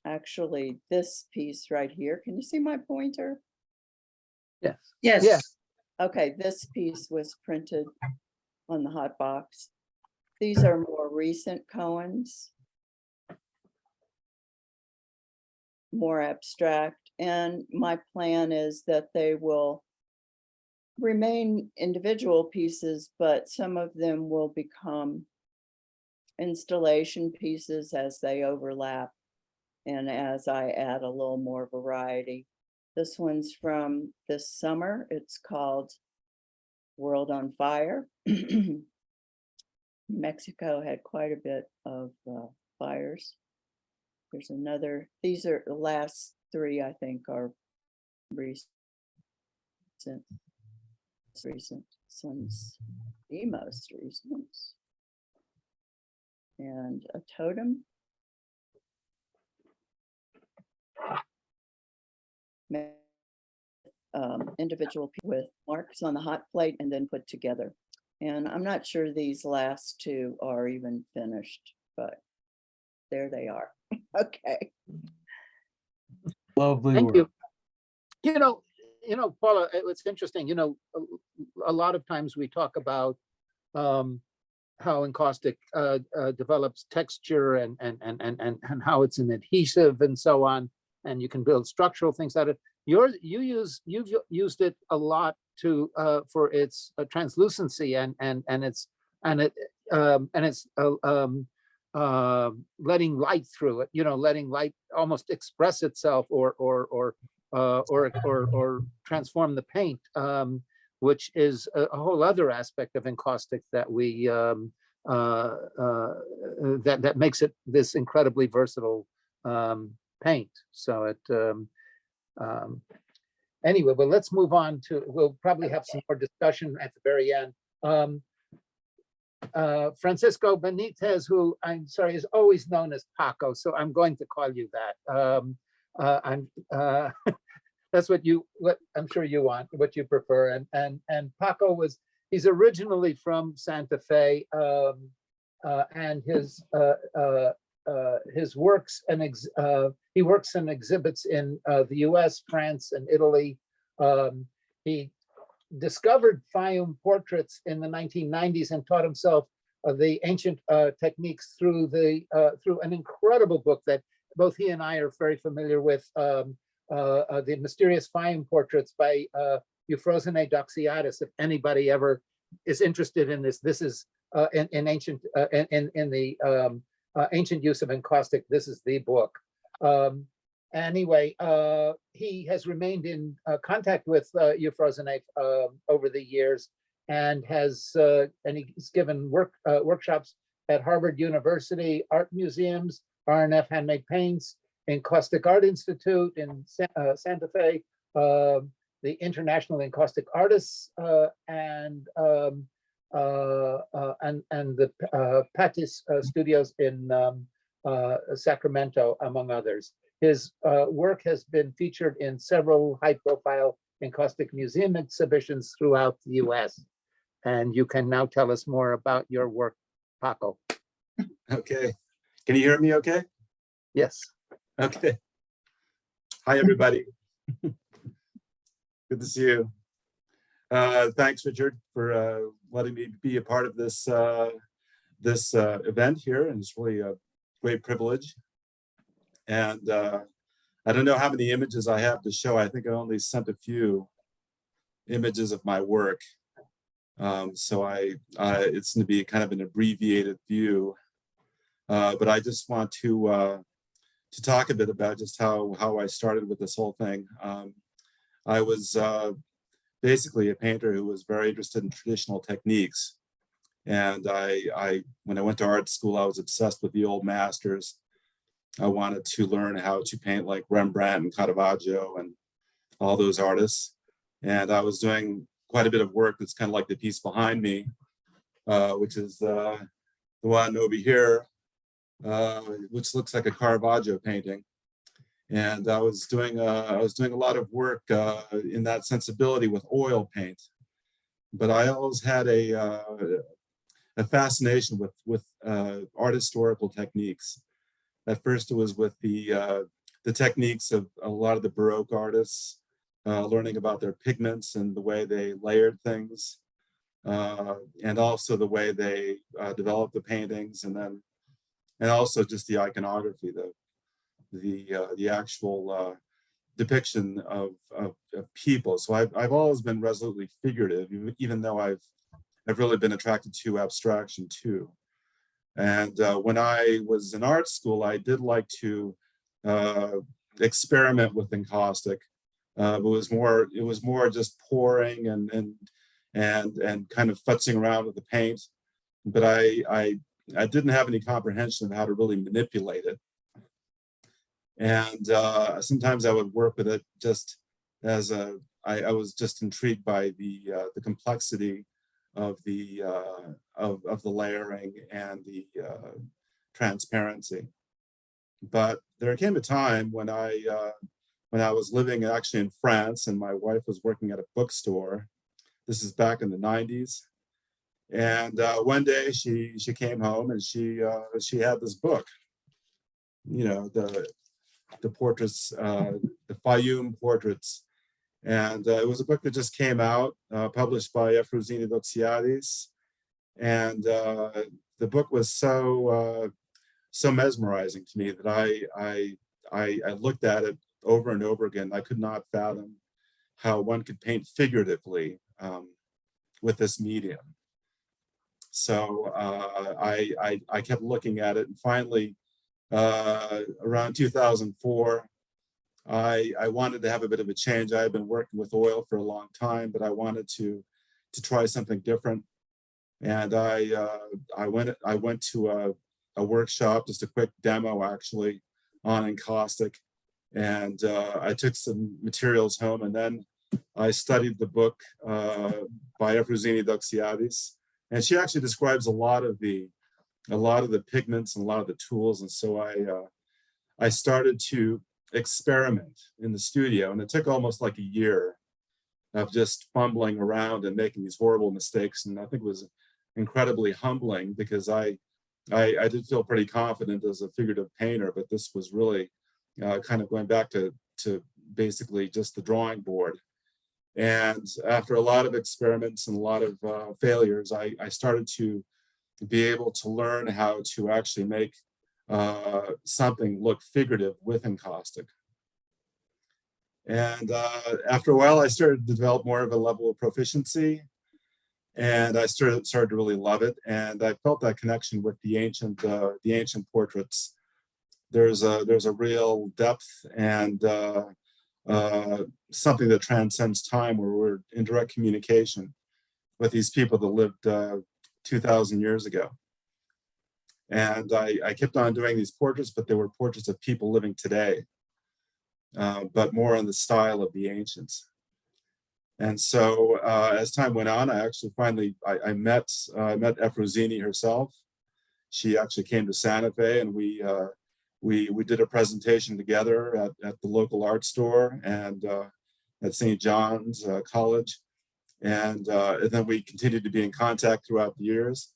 actually this piece right here. Can you see my pointer? Yes. Yes. Yes. Okay, this piece was printed on the hot box. These are more recent Cohens, more abstract, and my plan is that they will remain individual pieces, but some of them will become installation pieces as they overlap and as I add a little more variety. This one's from this summer. It's called World on Fire. Mexico had quite a bit of fires. There's another, these are the last 3, I think, are recent. This one's the most recent. And a totem. Individual with marks on the hot plate and then put together. And I'm not sure these last 2 are even finished, but there they are. Okay. Lovely Thank work. you. You know, Paula, it's interesting, you know, a lot of times we talk about how Encaustic develops texture and how it's an adhesive and so on, and you can build structural things out of it. You've used it a lot to for its translucency and its letting light through it. You know, letting light almost express itself or transform the paint, which is a whole other aspect of Encaustic that we that makes it this incredibly versatile paint. So it anyway, well, let's move on to, we'll probably have some more discussion at the very end. Francisco Benitez, who I'm sorry is always known as Paco, so I'm going to call you that. That's what I'm sure you want, what you prefer. And Paco he's originally from Santa Fe, and his works he works and exhibits in the US, France, and Italy. He discovered Fayum portraits in the 1990s and taught himself the ancient techniques through an incredible book that both he and I are very familiar with, The Mysterious Fayum Portraits by Euphrosyne Doxiadis. If anybody ever is interested in this, this is in ancient in the ancient use of encaustic. This is the book. Anyway, he has remained in contact with Euphrosyne over the years, and he's given workshops at Harvard University, art museums, R&F Handmade Paints, Encaustic Art Institute in Santa Fe, the International Encaustic Artists, and the Patis Studios in Sacramento, among others. His work has been featured in several high-profile encaustic museum exhibitions throughout the US. And you can now tell us more about your work, Paco. Okay. Can you hear me okay? Yes. Okay. Hi, everybody. Good to see you. Thanks, Richard, for letting me be a part of this event here. And it's really a great privilege. And I don't know how many images I have to show. I think I only sent a few images of my work. So it's going to be kind of an abbreviated view. But I just want to talk a bit about just how I started with this whole thing. I was basically a painter who was very interested in traditional techniques. And when I went to art school, I was obsessed with the old masters. I wanted to learn how to paint like Rembrandt and Caravaggio and all those artists. And I was doing quite a bit of work that's kind of like the piece behind me, which is the one over here, which looks like a Caravaggio painting. And I was doing a lot of work in that sensibility with oil paint. But I always had a fascination with art historical techniques. At first, it was with the techniques of a lot of the Baroque artists, learning about their pigments and the way they layered things, and also the way they developed the paintings, and also just the iconography, the actual depiction of people. So I've always been resolutely figurative, even though I've really been attracted to abstraction too. And when I was in art school, I did like to experiment with encaustic. It was more just pouring and kind of futzing around with the paint. But I didn't have any comprehension of how to really manipulate it. And sometimes I would work with it just as I was just intrigued by the complexity of the layering and the transparency. But there came a time when I was living actually in France, and my wife was working at a bookstore. This is back in the 90s. And one day she came home and she had this book, you know, the portraits, the Fayum portraits. And it was a book that just came out, published by Euphrosyne Doxiadis. And the book was so mesmerizing to me that I looked at it over and over again. I could not fathom how one could paint figuratively with this medium. So I kept looking at it, and finally, around 2004, I wanted to have a bit of a change. I had been working with oil for a long time, but I wanted to try something different. And I went to a workshop, just a quick demo actually, on Encaustic. And I took some materials home, and then I studied the book by Efrosini Doxiadis. And she actually describes a lot of the pigments and a lot of the tools. And so I started to experiment in the studio, and it took almost like a year of just fumbling around and making these horrible mistakes. And I think it was incredibly humbling, because I did feel pretty confident as a figurative painter, but this was really kind of going back to basically just the drawing board. And after a lot of experiments and a lot of failures, I started to be able to learn how to actually make something look figurative with Encaustic. And after a while, I started to develop more of a level of proficiency, and I started to really love it. And I felt that connection with the ancient portraits. There's a real depth and something that transcends time, where we're in direct communication with these people that lived 2,000 years ago. And I kept on doing these portraits, but they were portraits of people living today, but more in the style of the ancients. And so as time went on, I actually finally, I met Efrosini herself. She actually came to Santa Fe, and we did a presentation together at the local art store and at St. John's College. And then we continued to be in contact throughout the years.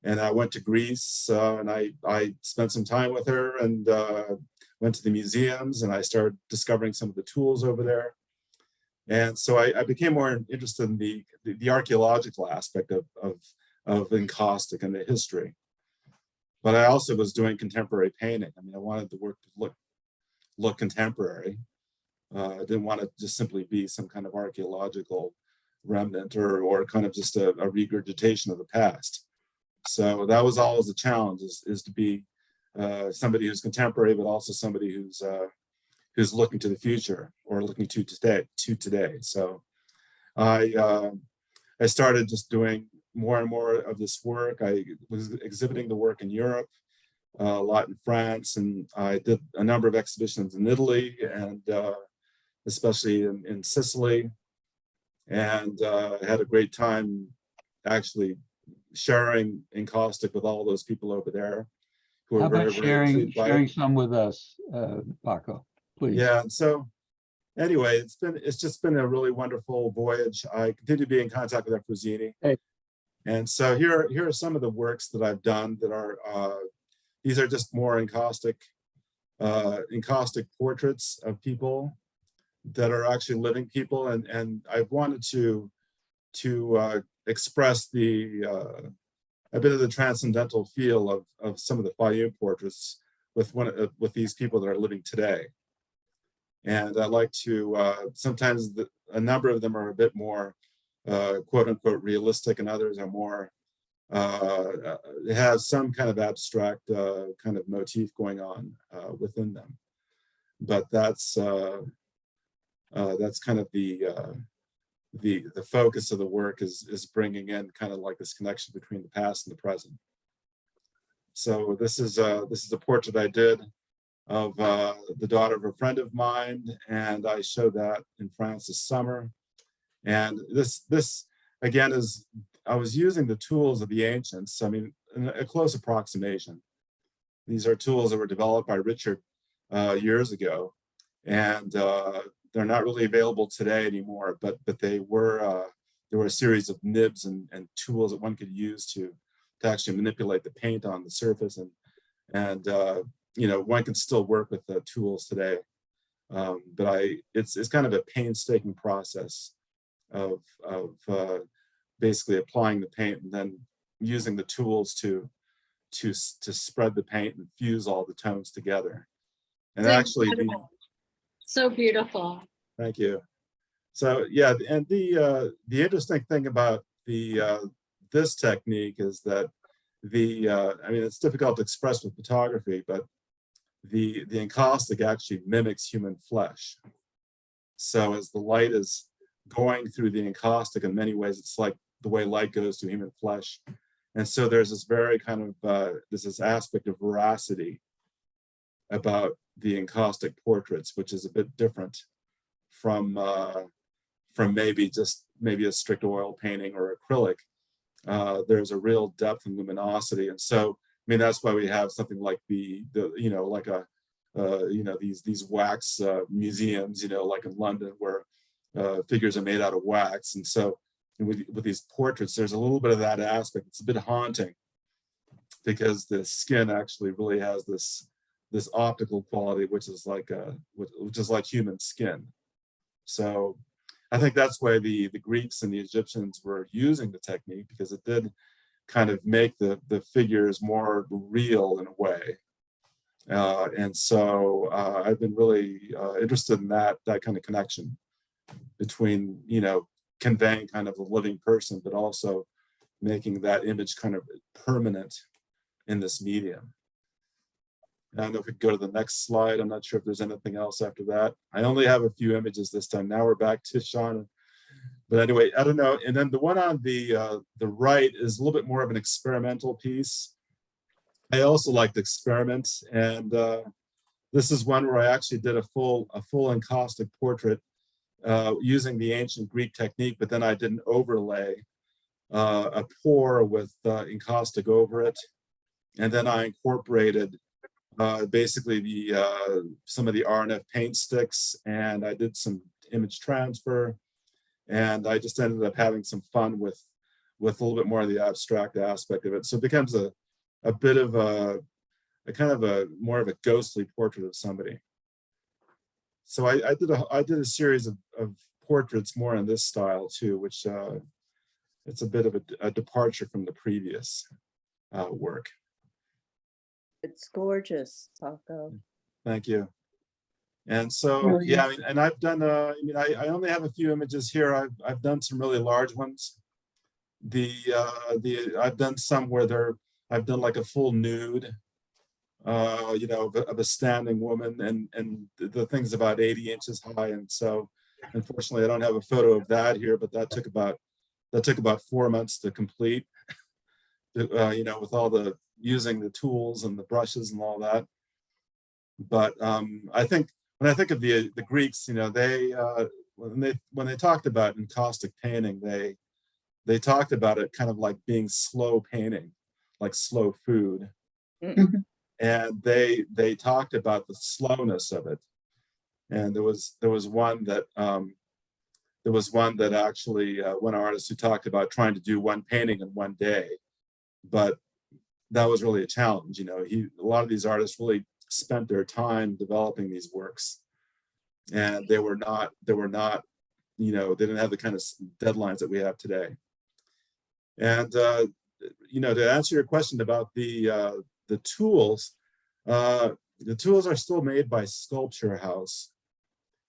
And I went to Greece and I spent some time with her, and went to the museums, and I started discovering some of the tools over there. And so I became more interested in the archaeological aspect of Encaustic and the history. But I also was doing contemporary painting. I mean, I wanted the work to look contemporary. I didn't want to just simply be some kind of archaeological remnant or kind of just a regurgitation of the past. So that was always the challenge, is to be somebody who's contemporary, but also somebody who's looking to the future, or looking to today. So I started just doing more and more of this work. I was exhibiting the work in Europe, a lot in France, and I did a number of exhibitions in Italy, and especially in Sicily. And I had a great time actually sharing Encaustic with all those people over there, who How are very, about very sharing intrigued by it. some with us, Paco, please? Yeah, and so anyway, it's just been a really wonderful voyage. I continue to be in contact with Efrosini. Hey. And so here are some of the works that I've done that are these are just more encaustic portraits of people that are actually living people, and I've wanted to express a bit of the transcendental feel of some of the Fayum portraits with these people that are living today. And I like to sometimes a number of them are a bit more quote unquote realistic, and others are more it has some kind of abstract kind of motif going on within them. But that's kind of the focus of the work is bringing in kind of like this connection between the past and the present. So this is a portrait I did of the daughter of a friend of mine, and I showed that in France this summer. And this again is, I was using the tools of the ancients. I mean, a close approximation. These are tools that were developed by Richard years ago, and they're not really available today anymore. But they were there were a series of nibs and tools that one could use to actually manipulate the paint on the surface, and you know, one can still work with the tools today. But it's kind of a painstaking process of basically applying the paint and then using the tools to spread the paint and fuse all the tones together. And It's actually, so beautiful. Thank you. So yeah, and the interesting thing about this technique is that I mean, it's difficult to express with photography, but the encaustic actually mimics human flesh. So as the light is going through the encaustic, in many ways, it's like the way light goes through human flesh. And so there's this very kind of, this aspect of veracity about the encaustic portraits, which is a bit different from maybe a strict oil painting or acrylic. There's a real depth and luminosity. And so, I mean, that's why we have something like these wax museums, like in London, where figures are made out of wax. And so with these portraits, there's a little bit of that aspect. It's a bit haunting because the skin actually really has this optical quality, which is like human skin. So I think that's why the Greeks and the Egyptians were using the technique, because it did kind of make the figures more real in a way. And so I've been really interested in that kind of connection between, conveying kind of a living person, but also making that image kind of permanent in this medium. I don't know if we could go to the next slide. I'm not sure if there's anything else after that. I only have a few images this time. Now we're back to Shawna. But anyway, I don't know. And then the one on the right is a little bit more of an experimental piece. I also like to experiment, and this is one where I actually did a full encaustic portrait using the ancient Greek technique, but then I did an overlay, a pour with encaustic over it, and then I incorporated basically some of the RNF paint sticks, and I did some image transfer, and I just ended up having some fun with a little bit more of the abstract aspect of it. So it becomes a bit of a kind of a more of a ghostly portrait of somebody. So I did a series of portraits more in this style too, which it's a bit of a departure from the previous work. It's gorgeous, Paco. Thank you. And so, yeah, I mean, and I've done, I only have a few images here. I've done some really large ones. I've done some where I've done like a full nude, of a standing woman, and the thing's about 80 inches high. And so, unfortunately, I don't have a photo of that here, but that took about 4 months to complete. With all using the tools and the brushes and all that. But I think when I think of the Greeks, when they talked about encaustic painting, they talked about it kind of like being slow painting, like slow food. Mhm. And they talked about the slowness of it. And there was one that actually one artist who talked about trying to do one painting in one day, but that was really a challenge. A lot of these artists really spent their time developing these works, and they were not, they didn't have the kind of deadlines that we have today. And to answer your question about the tools are still made by Sculpture House,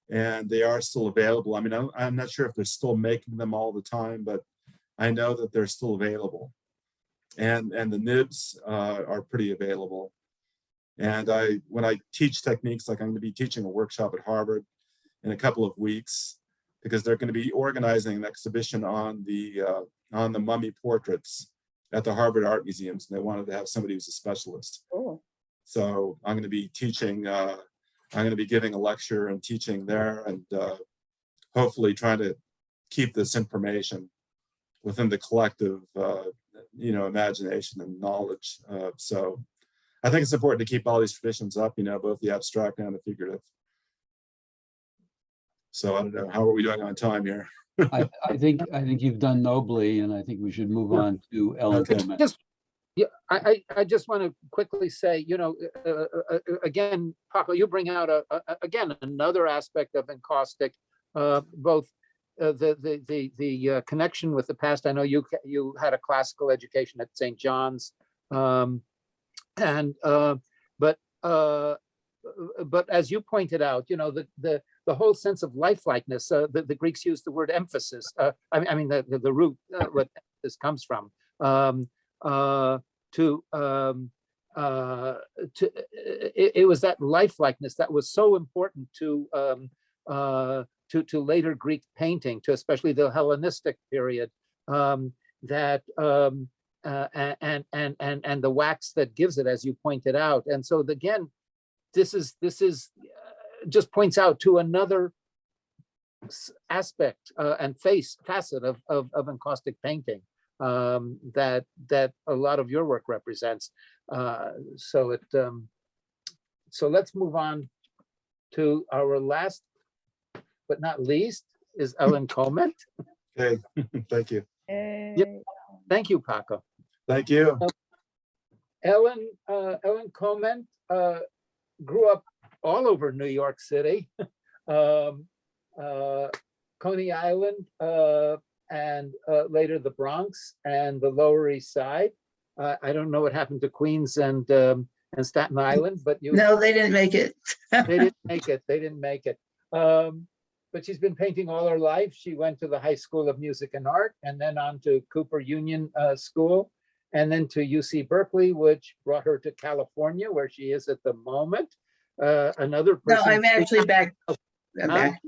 and they are still available. I mean, I'm not sure if they're still making them all the time, but I know that they're still available. And the nibs are pretty available. And when I teach techniques, like I'm going to be teaching a workshop at Harvard in a couple of weeks, because they're going to be organizing an exhibition on the mummy portraits at the Harvard Art Museums, and they wanted to have somebody who's a specialist. Oh. So I'm going to be teaching. I'm going to be giving a lecture and teaching there, and hopefully trying to keep this information within the collective imagination and knowledge. So I think it's important to keep all these traditions up, both the abstract and the figurative. So I don't know, how are we doing on time here? I think you've done nobly, and I think we should move on to Ellen. Okay. Koment. I just want to quickly say, again, Paco, you bring out again another aspect of encaustic, both the connection with the past. I know you had a classical education at St. John's, but as you pointed out, the whole sense of lifelikeness. The Greeks used the word emphasis. I mean the root what this comes from. It was that lifelikeness that was so important to later Greek painting, to especially the Hellenistic period. that and the wax that gives it, as you pointed out. And so again, this is just points out to another aspect and facet of encaustic painting that a lot of your work represents. So let's move on to our last but not least is Elen Koment. Okay, thank you. Thank you, Paco. Thank you. Elen Koment grew up all over New York City, Coney Island, and later the Bronx and the Lower East Side. I don't know what happened to Queens and Staten Island, but No, they didn't make it. they didn't make it. They didn't make it. But she's been painting all her life. She went to the High School of Music and Art and then on to Cooper Union School and then to UC Berkeley, which brought her to California, where she is at the moment. Another No, person. I'm actually back. I'm back.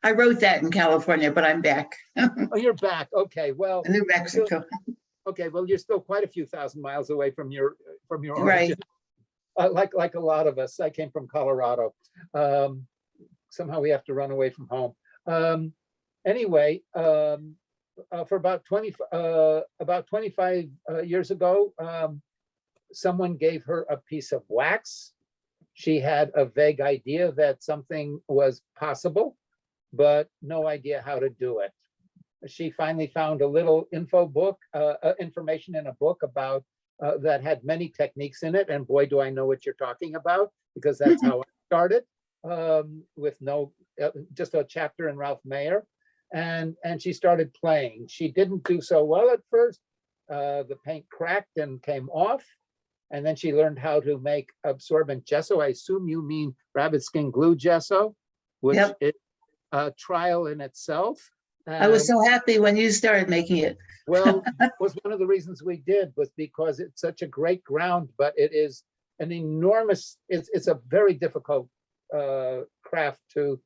I wrote that in California, but I'm back. Oh, you're back. Okay, well. New Mexico. Okay, well, you're still quite a few thousand miles away from your Right. origin. Like a lot of us. I came from Colorado. Somehow we have to run away from home. Anyway, for about 25 years ago, someone gave her a piece of wax. She had a vague idea that something was possible, but no idea how to do it. She finally found a little information in a book about that had many techniques in it. And boy, do I know what you're talking about, because that's how I started. With just a chapter in Ralph Mayer, and she started playing. She didn't do so well at first. The paint cracked and came off, and then she learned how to make absorbent gesso. I assume you mean rabbit skin glue gesso, which is a trial in itself. I was so happy when you started making it. Well, was one of the reasons we did was because it's such a great ground, but it is an enormous. It's a very difficult craft to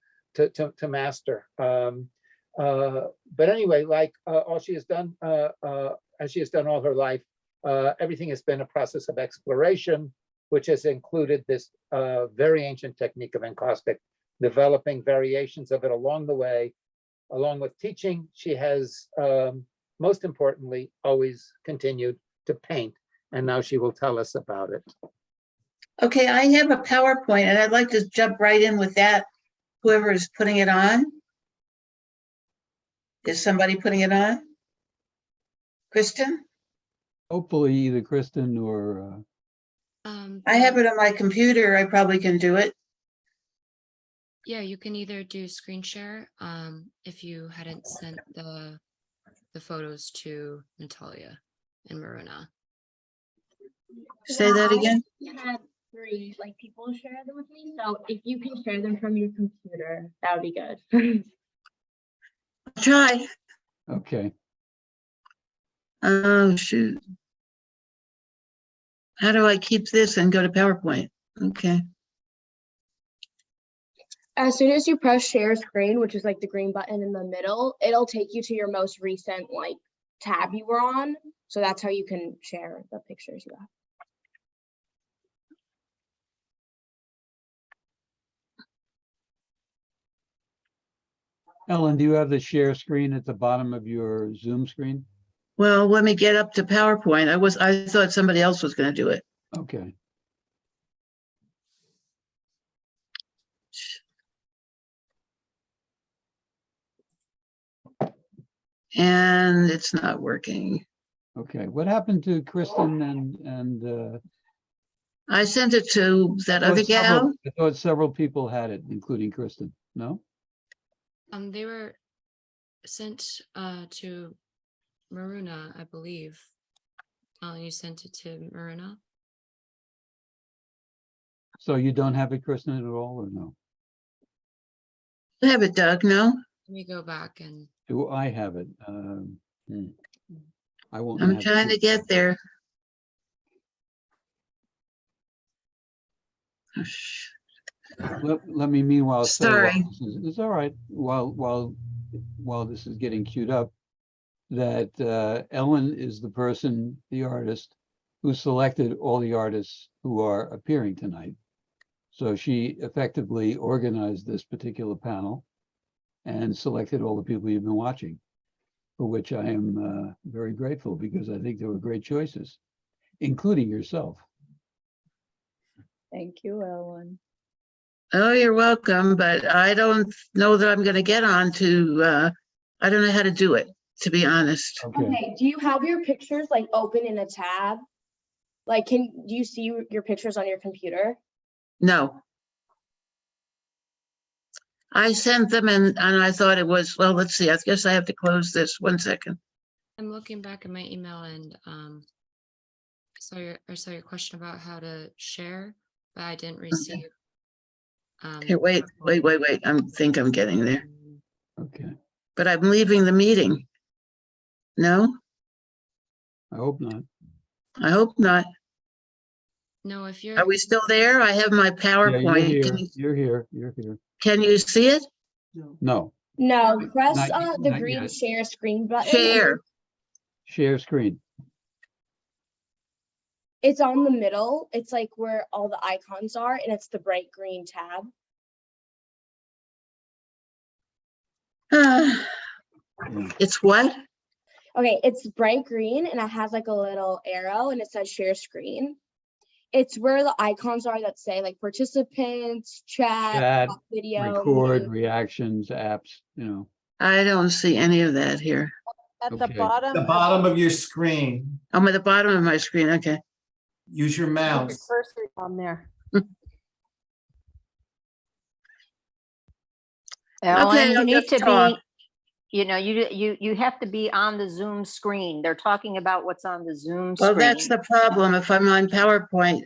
master. But anyway, like all she has done, as she has done all her life, everything has been a process of exploration, which has included this very ancient technique of encaustic, developing variations of it along the way. Along with teaching, she has, most importantly, always continued to paint. And now she will tell us about it. Okay, I have a PowerPoint and I'd like to jump right in with that. Whoever is putting it on. Is somebody putting it on? Kristen? Hopefully either Kristen or, I have it on my computer. I probably can do it. Yeah, you can either do screen share if you hadn't sent the photos to Natalia and Maruna. Say that again. I had 3 people share them with me, so if you can share them from your computer, that would be good. I'll try. okay. Oh, shoot. How do I keep this and go to PowerPoint? Okay. As soon as you press share screen, which is the green button in the middle, it'll take you to your most recent tab you were on. So that's how you can share the pictures you have. Ellen, do you have the share screen at the bottom of your Zoom screen? Well, let me get up to PowerPoint. I thought somebody else was going to do it. Okay. And it's not working. Okay. What happened to Kristen and I sent it to that I thought other gal. I thought several people had it, including Kristen. No? They were sent to Maruna, I believe. You sent it to Maruna? So you don't have it, Kristen, at all, or no? I have it, Doug, no? Let me go back and Do I have it? I won't. I'm have it. trying to get there. Let me meanwhile say, Sorry. it's all right. While this is getting queued up, that Ellen is the person, the artist, who selected all the artists who are appearing tonight. So she effectively organized this particular panel and selected all the people you've been watching, for which I am very grateful, because I think they were great choices, including yourself. Thank you, Ellen. Oh, you're welcome, but I don't know that I'm gonna get on to, I don't know how to do it, to be honest. Okay, Okay, do you have your pictures like open in a tab? Like, do you see your pictures on your computer? No. I sent them and I thought it was, well, let's see, I guess I have to close this 1 second. I'm looking back at my email and I saw your question about how to share, but I didn't receive. Here, wait, I think I'm getting there, okay. but I'm leaving the meeting. No, I hope not. I hope not. No, if Are you're, we still there? I have my Yeah, PowerPoint. you're here, you're here. Can you see it? No, No, press Not the not green yet. share screen button. and Share. Share screen. It's on the middle. It's like where all the icons are, and it's the bright green tab. It's what? Okay, it's bright green and it has like a little arrow and it says share screen. It's where the icons are that say like participants, chat, Chat, video. record, mute. reactions, apps, I don't see any of that here. At the Okay. bottom. The bottom of your screen, I'm at the bottom of my screen, okay. use your Put your mouse. cursor on there. Ellen, Okay, you I'll need just to talk. be, you have to be on the Zoom screen. They're talking about what's on the Zoom Well, that's screen. the problem. If I'm on PowerPoint,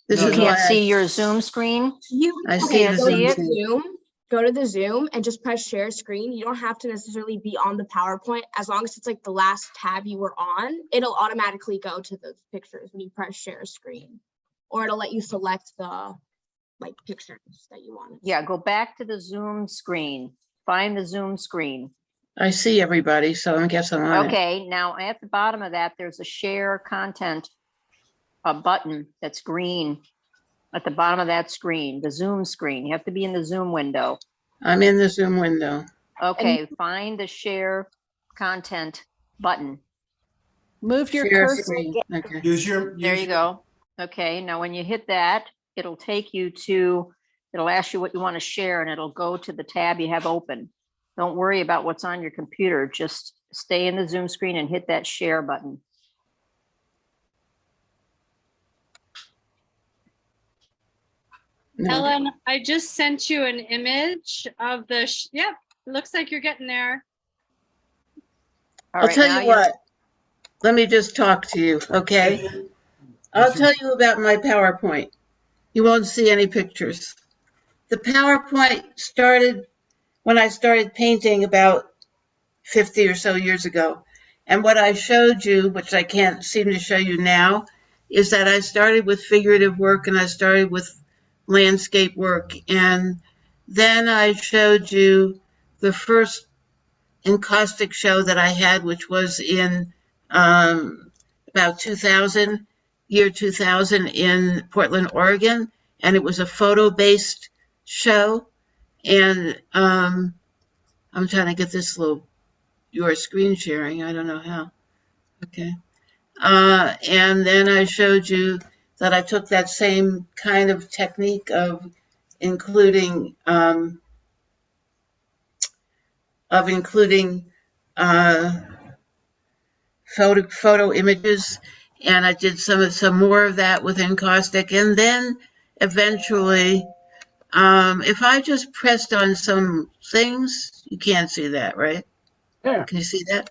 this No, is You why can't see your Zoom screen? I see can't the see it? Zoom screen. Zoom, go to the Zoom and just press share screen. You don't have to necessarily be on the PowerPoint. As long as it's like the last tab you were on, it'll automatically go to the pictures when you press share screen. Or it'll let you select the like pictures that you want. Yeah, go back to the Zoom screen. Find the Zoom screen. I see everybody, so I guess I'm on it. Okay, now at the bottom of that, there's a share content, a button that's green at the bottom of that screen, the Zoom screen. You have to be in the Zoom window. I'm in the Zoom window. Okay, find the share content button. Move your Share cursor. screen, okay. Use your. There use you your- go. Okay, now when you hit that, it'll take you to, it'll ask you what you want to share and it'll go to the tab you have open. Don't worry about what's on your computer. Just stay in the Zoom screen and hit that share button. No. Ellen, I just sent you an image of the, yep, looks like you're getting there. All I'll right, tell now you you're- what. Let me just talk to you, okay? I'll tell you about my PowerPoint. You won't see any pictures. The PowerPoint started when I started painting about 50 or so years ago. And what I showed you, which I can't seem to show you now, is that I started with figurative work and I started with landscape work. And then I showed you the first Encaustic show that I had, which was in about 2000, year 2000 in Portland, Oregon. And it was a photo-based show. And I'm trying to get this your screen sharing. I don't know how. Okay. And then I showed you that I took that same kind of technique of including photo images, and I did some more of that with Encaustic, and then eventually, if I just pressed on some things, you can't see that, right? Yeah. Can you see that?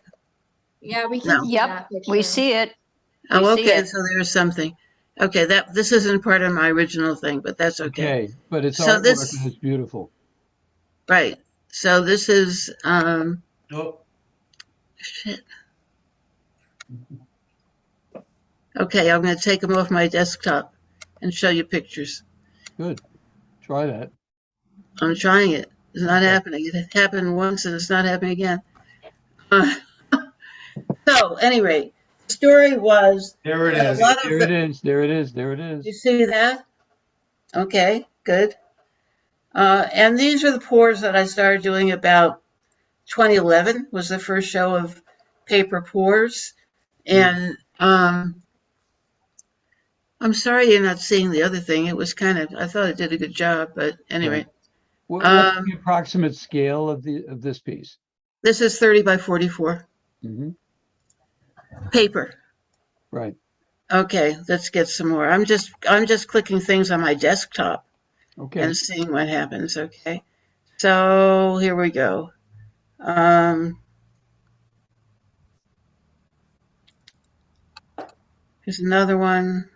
Yeah, we No. can see Yep, that picture. we see it. We Oh, see okay, it. so there's something. Okay, this isn't part of my original thing, but that's okay. Okay, but it's So artwork this- and it's beautiful. Right. So this is Oh, shit. Okay, I'm going to take them off my desktop and show you pictures. Good. Try that. I'm trying it. It's not Okay. happening. It happened once and it's not happening again. Uh, So anyway, the story was There it that a is. lot of There it the, is, there it is, there it you is. see that? Okay, good. And these are the pours that I started doing about 2011 was the first show of paper pours. And I'm sorry you're not seeing the other thing. It was kind of, I thought it did a good job, but anyway. Right. What's Um, the approximate scale of this piece? this is 30 by 44 Mhm. paper. Right. Okay, let's get some more. I'm just clicking things on my desktop Okay. and seeing what happens. Okay. So here we go. Here's another one.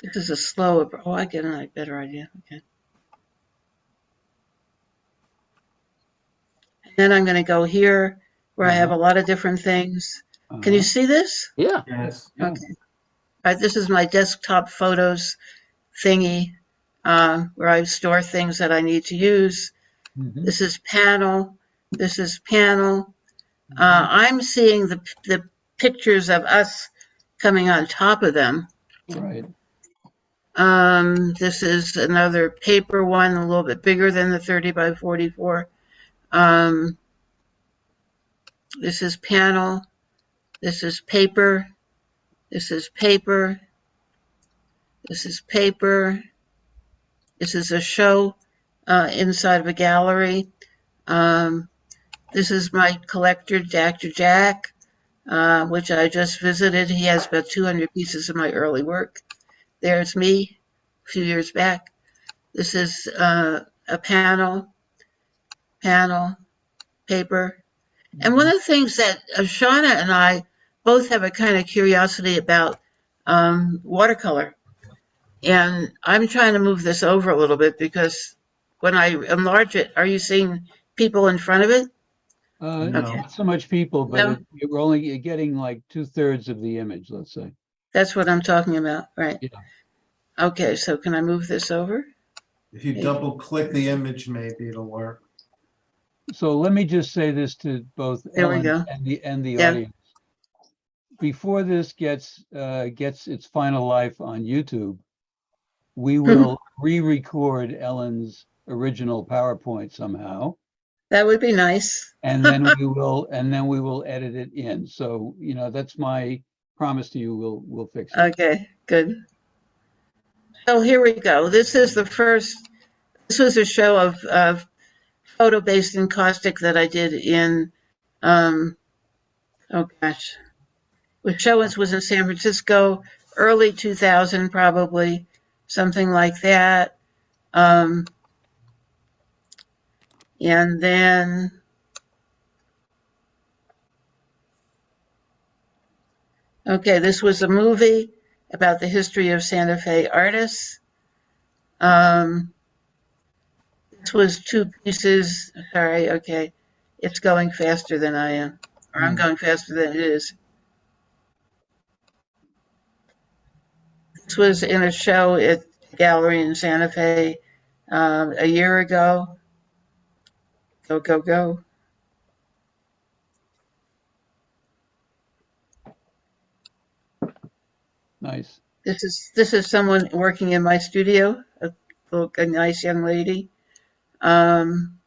This is a slow. Oh, I get a better idea. Okay. And then I'm going to go here where I have a lot of different things. Can you Uh-huh. see this? Yeah. Yes. Yeah. Okay. All right, this is my desktop photos thingy where I store things that I need to use. Mhm. This is panel. This is panel. I'm seeing the pictures of us coming on top of them. Right. This is another paper one, a little bit bigger than the 30 by 44. This is panel. This is paper. This is paper. This is paper. This is a show inside of a gallery. This is my collector, Dr. Jack, which I just visited. He has about 200 pieces of my early work. There's me a few years back. This is a panel, paper. And one of the things that Shawna and I both have a kind of curiosity about watercolor. And I'm trying to move this over a little bit because when I enlarge it, are you seeing people in front of it? Okay. No. Not so much people, but No. we're only getting like 2/3 of the image, let's say. That's what I'm talking about, right? Yeah. Okay, so can I move this over? If you double click the image, maybe it'll work. So let me just say this to both There we Ellen go. and the Yeah. audience. Before this gets its final life on YouTube, we will re-record Ellen's original PowerPoint somehow, That would be nice. and then we will edit it in. So, that's my promise to you. We'll fix it. Okay, good. So here we go. This is the first, this was a show of photo-based encaustic that I did in, oh gosh, the show was in San Francisco, early 2000 probably, something like that. And then okay, this was a movie about the history of Santa Fe artists. This was two pieces. Sorry, okay. It's going faster than I am, or I'm going faster than it is. This was in a show at the gallery in Santa Fe a year ago. Go, go, go. Nice. This is someone working in my studio, a nice young lady. And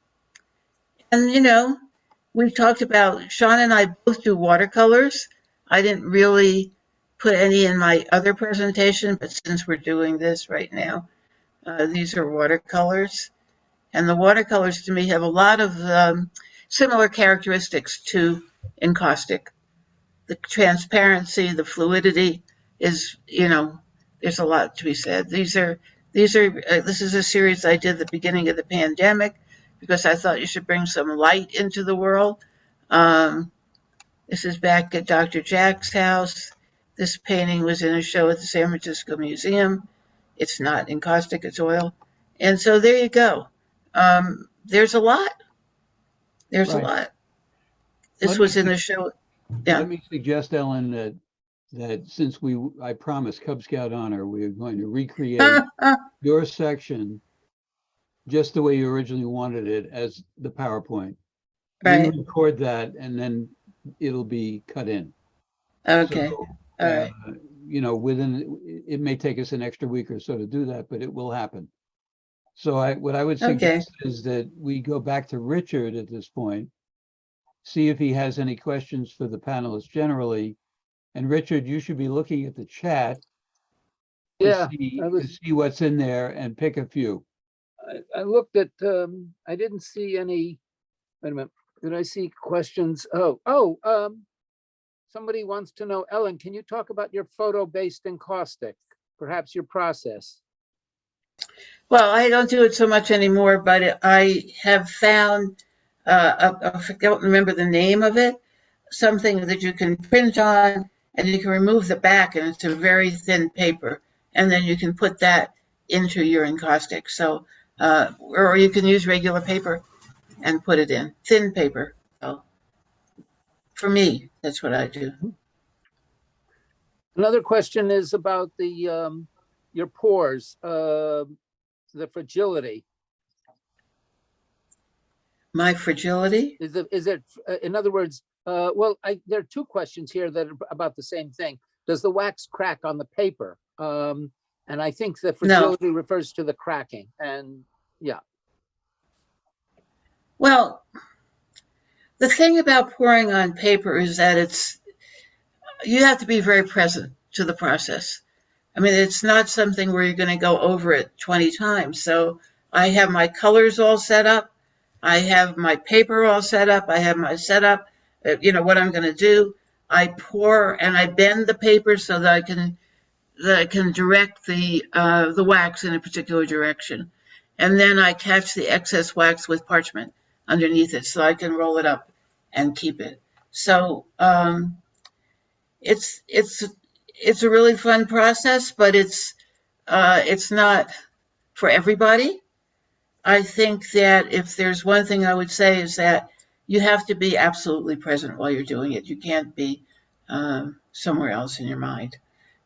we've talked about, Sean and I both do watercolors. I didn't really put any in my other presentation, but since we're doing this right now, these are watercolors. And the watercolors to me have a lot of similar characteristics to encaustic. The transparency, the fluidity is, there's a lot to be said. This is a series I did at the beginning of the pandemic because I thought you should bring some light into the world. This is back at Dr. Jack's house. This painting was in a show at the San Francisco Museum. It's not encaustic, it's oil. And so there you go. There's a lot. There's a Right. lot. This Let was me in the show. Yeah. Let me suggest, Ellen, that since I promised Cub Scout honor, we are going to recreate your section just the way you originally wanted it as the PowerPoint. Right. record that, and then it'll be cut in. Okay. So, All right. you know, it may take us an extra week or so to do that, but it will happen. So what I would Okay. suggest is that we go back to Richard at this point, see if he has any questions for the panelists generally. And Richard, you should be looking at the chat to Yeah, see what's in there and pick a few. I looked at, I didn't see any, wait a minute, did I see questions? Somebody wants to know, Ellen, can you talk about your photo-based encaustic, perhaps your process? Well, I don't do it so much anymore, but I have found, I don't remember the name of it, something that you can print on and you can remove the back, and it's a very thin paper. And then you can put that into your encaustic. So, or you can use regular paper and put it in, thin paper. So for me, that's what I do. Another question is about the your pores, the fragility. My fragility? Is it in other words, well, there are two questions here that are about the same thing. Does the wax crack on the paper? And I think the fragility refers to the cracking. And yeah. Well, the thing about pouring on paper is that you have to be very present to the process. I mean, it's not something where you're going to go over it 20 times. So I have my colors all set up. I have my paper all set up. I have my setup, what I'm going to do. I pour and I bend the paper so that I can direct the wax in a particular direction. And then I catch the excess wax with parchment underneath it so I can roll it up and keep it. So it's a really fun process, but it's not for everybody. I think that if there's one thing I would say is that you have to be absolutely present while you're doing it. You can't be somewhere else in your mind,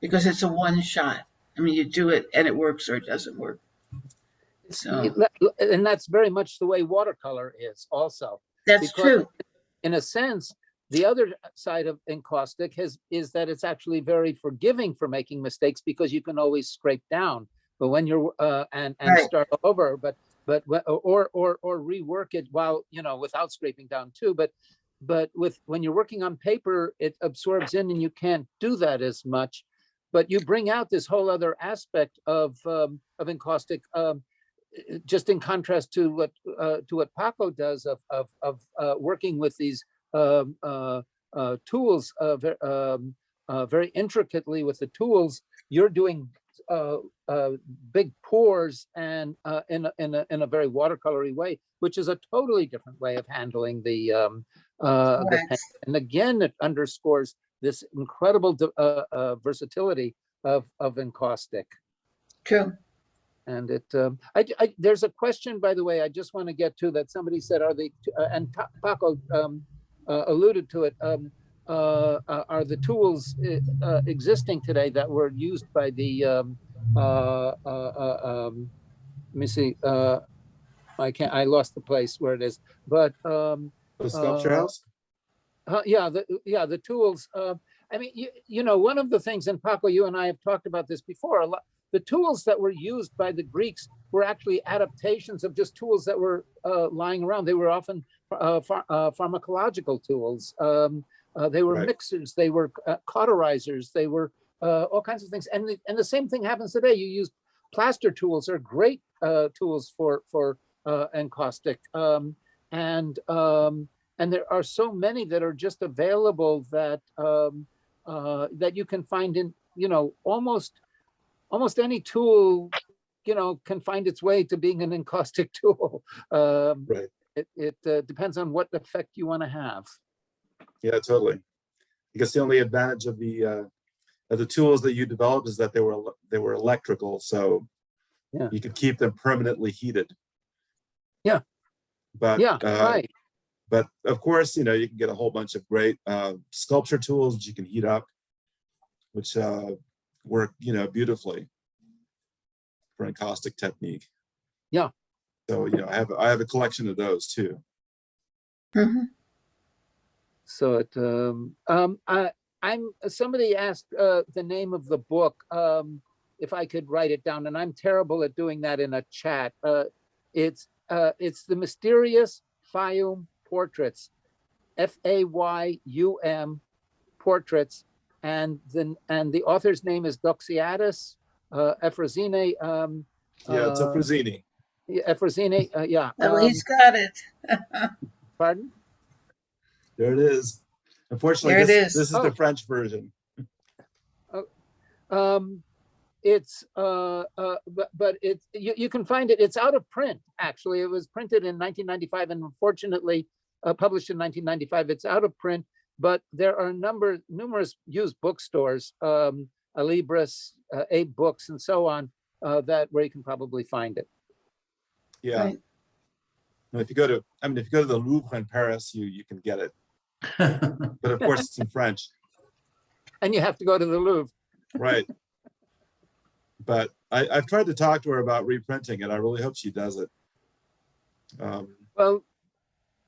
because it's a one shot. I mean, you do it and it works or it doesn't work. So and that's very much the way watercolor is also. That's true. In a sense, the other side of encaustic is that it's actually very forgiving for making mistakes, because you can always scrape down. But when you're and right. Start over, but or rework it while, without scraping down too. But when you're working on paper, it absorbs in and you can't do that as much. But you bring out this whole other aspect of encaustic, just in contrast to what Paco does of working with these tools very intricately with the tools. You're doing big pours and in a very watercolory way, which is a totally different way of handling the paint. And again, it underscores this incredible versatility of encaustic. True. And there's a question, by the way, I just want to get to that. Somebody said, are they, and Paco alluded to it, are the tools existing today that were used by the, let me see, I lost the place where it is, but. The sculpture house? The tools. I mean, one of the things, and Paco, you and I have talked about this before, a lot. The tools that were used by the Greeks were actually adaptations of just tools that were lying around. They were often pharmacological tools. They were mixers. They were cauterizers. They were all kinds of things. And the same thing happens today. You use plaster tools. Are great tools for encaustic. And there are so many that are just available that that you can find in, almost any tool, can find its way to being an encaustic tool. Right. It depends on what effect you want to have. Yeah, totally. I guess the only advantage of the tools that you developed is that they were electrical, so you could keep them permanently heated. Yeah. But right. But of course, you can get a whole bunch of great sculpture tools that you can heat up, which work, beautifully for encaustic technique. Yeah. So, I have a collection of those too. Mhm. So it, somebody asked the name of the book, if I could write it down, and I'm terrible at doing that in a chat. It's The Mysterious Fayum Portraits, Fayum Portraits, and the author's name is Doxiadis Efrosine. Yeah, it's a Frazzini. Efrosine, yeah. Oh, he's got it. Pardon? There it is. Unfortunately, There it this is. is the French version. It's but it's you can find it. It's out of print. Actually, it was printed in 1995, and unfortunately published in 1995. It's out of print, but there are numerous used bookstores, Alibris, Abe Books, and so on, that where you can probably find it. Yeah. Right. And if you go to, if you go to the Louvre in Paris, you can get it. But of course, it's in French. And you have to go to the Louvre. Right. But I've tried to talk to her about reprinting it. I really hope she does it. Well,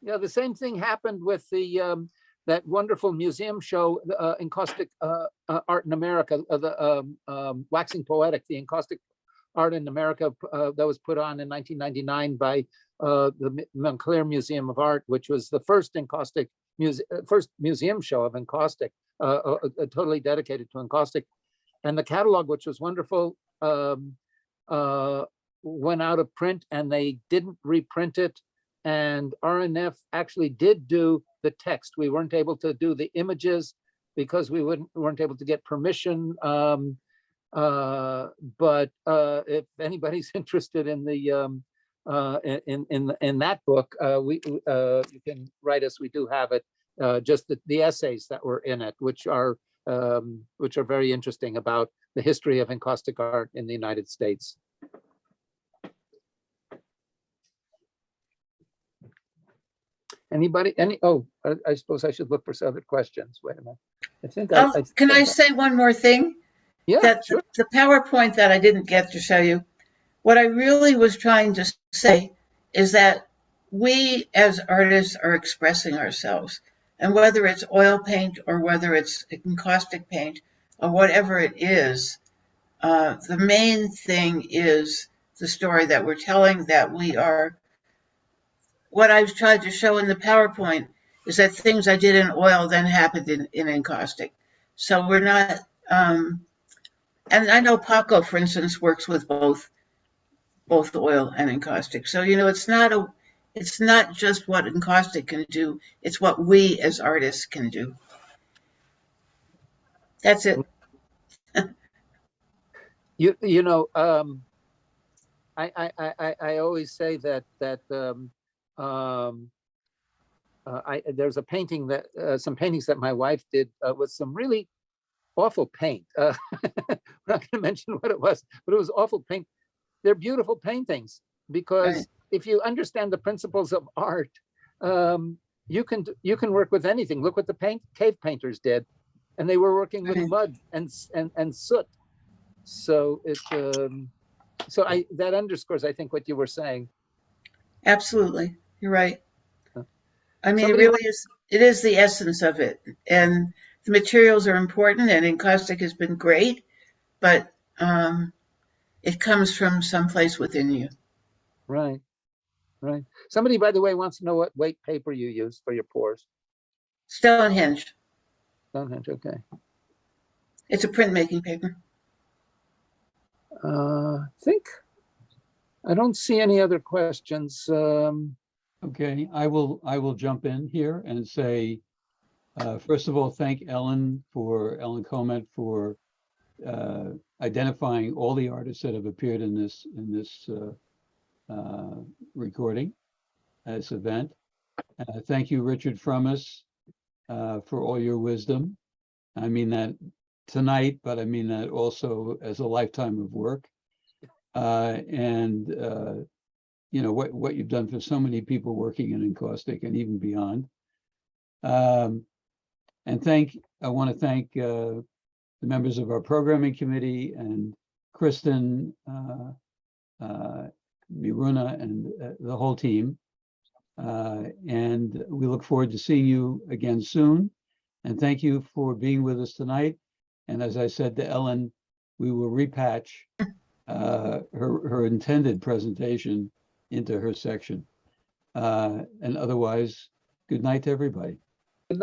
yeah, the same thing happened with the that wonderful museum show, Encaustic Art in America, the Waxing Poetic, the Encaustic Art in America, that was put on in 1999 by the Montclair Museum of Art, which was the first encaustic first museum show of encaustic, totally dedicated to encaustic. And the catalog, which was wonderful, went out of print, and they didn't reprint it. And RNF actually did do the text. We weren't able to do the images because we weren't able to get permission. But if anybody's interested in the in that book, you can write us. We do have it. Just the essays that were in it, which are very interesting about the history of encaustic art in the United States. Anybody? I suppose I should look for some other questions. Wait a minute. I think Can I say one more thing? Yeah, That sure. the PowerPoint that I didn't get to show you, what I really was trying to say is that we as artists are expressing ourselves. And whether it's oil paint or whether it's encaustic paint or whatever it is, the main thing is the story that we're telling, that we are. What I've tried to show in the PowerPoint is that things I did in oil then happened in encaustic. So we're not, and I know Paco, for instance, works with both oil and encaustic. So, it's not just what encaustic can do, it's what we as artists can do. That's it. I always say that there's a painting that some paintings that my wife did with some really awful paint. We're not going to mention what it was, but it was awful paint. They're beautiful paintings because Right. if you understand the principles of art, you can work with anything. Look what the cave painters did, and they were working with Right. mud and soot. So that underscores, I think, what you were saying. Absolutely. You're right. I mean, Somebody it is the essence of it. And the materials are important, and encaustic has been great, but it comes from someplace within you. Right. Somebody, by the way, wants to know what weight paper you use for your pours. Stonehenge. Stonehenge, okay. It's a printmaking paper. I don't see any other questions. Okay, I will jump in here and say, first of all, thank Ellen Koment for identifying all the artists that have appeared in this recording, this event. Thank you, Richard Frumess, for all your wisdom. I mean that tonight, but I mean that also as a lifetime of work. What you've done for so many people working in encaustic and even beyond. And I want to thank the members of our programming committee and Kristen, Miruna, and the whole team And we look forward to seeing you again soon. And thank you for being with us tonight. And as I said to Ellen, we will repatch her intended presentation into her section. And otherwise, good night to everybody.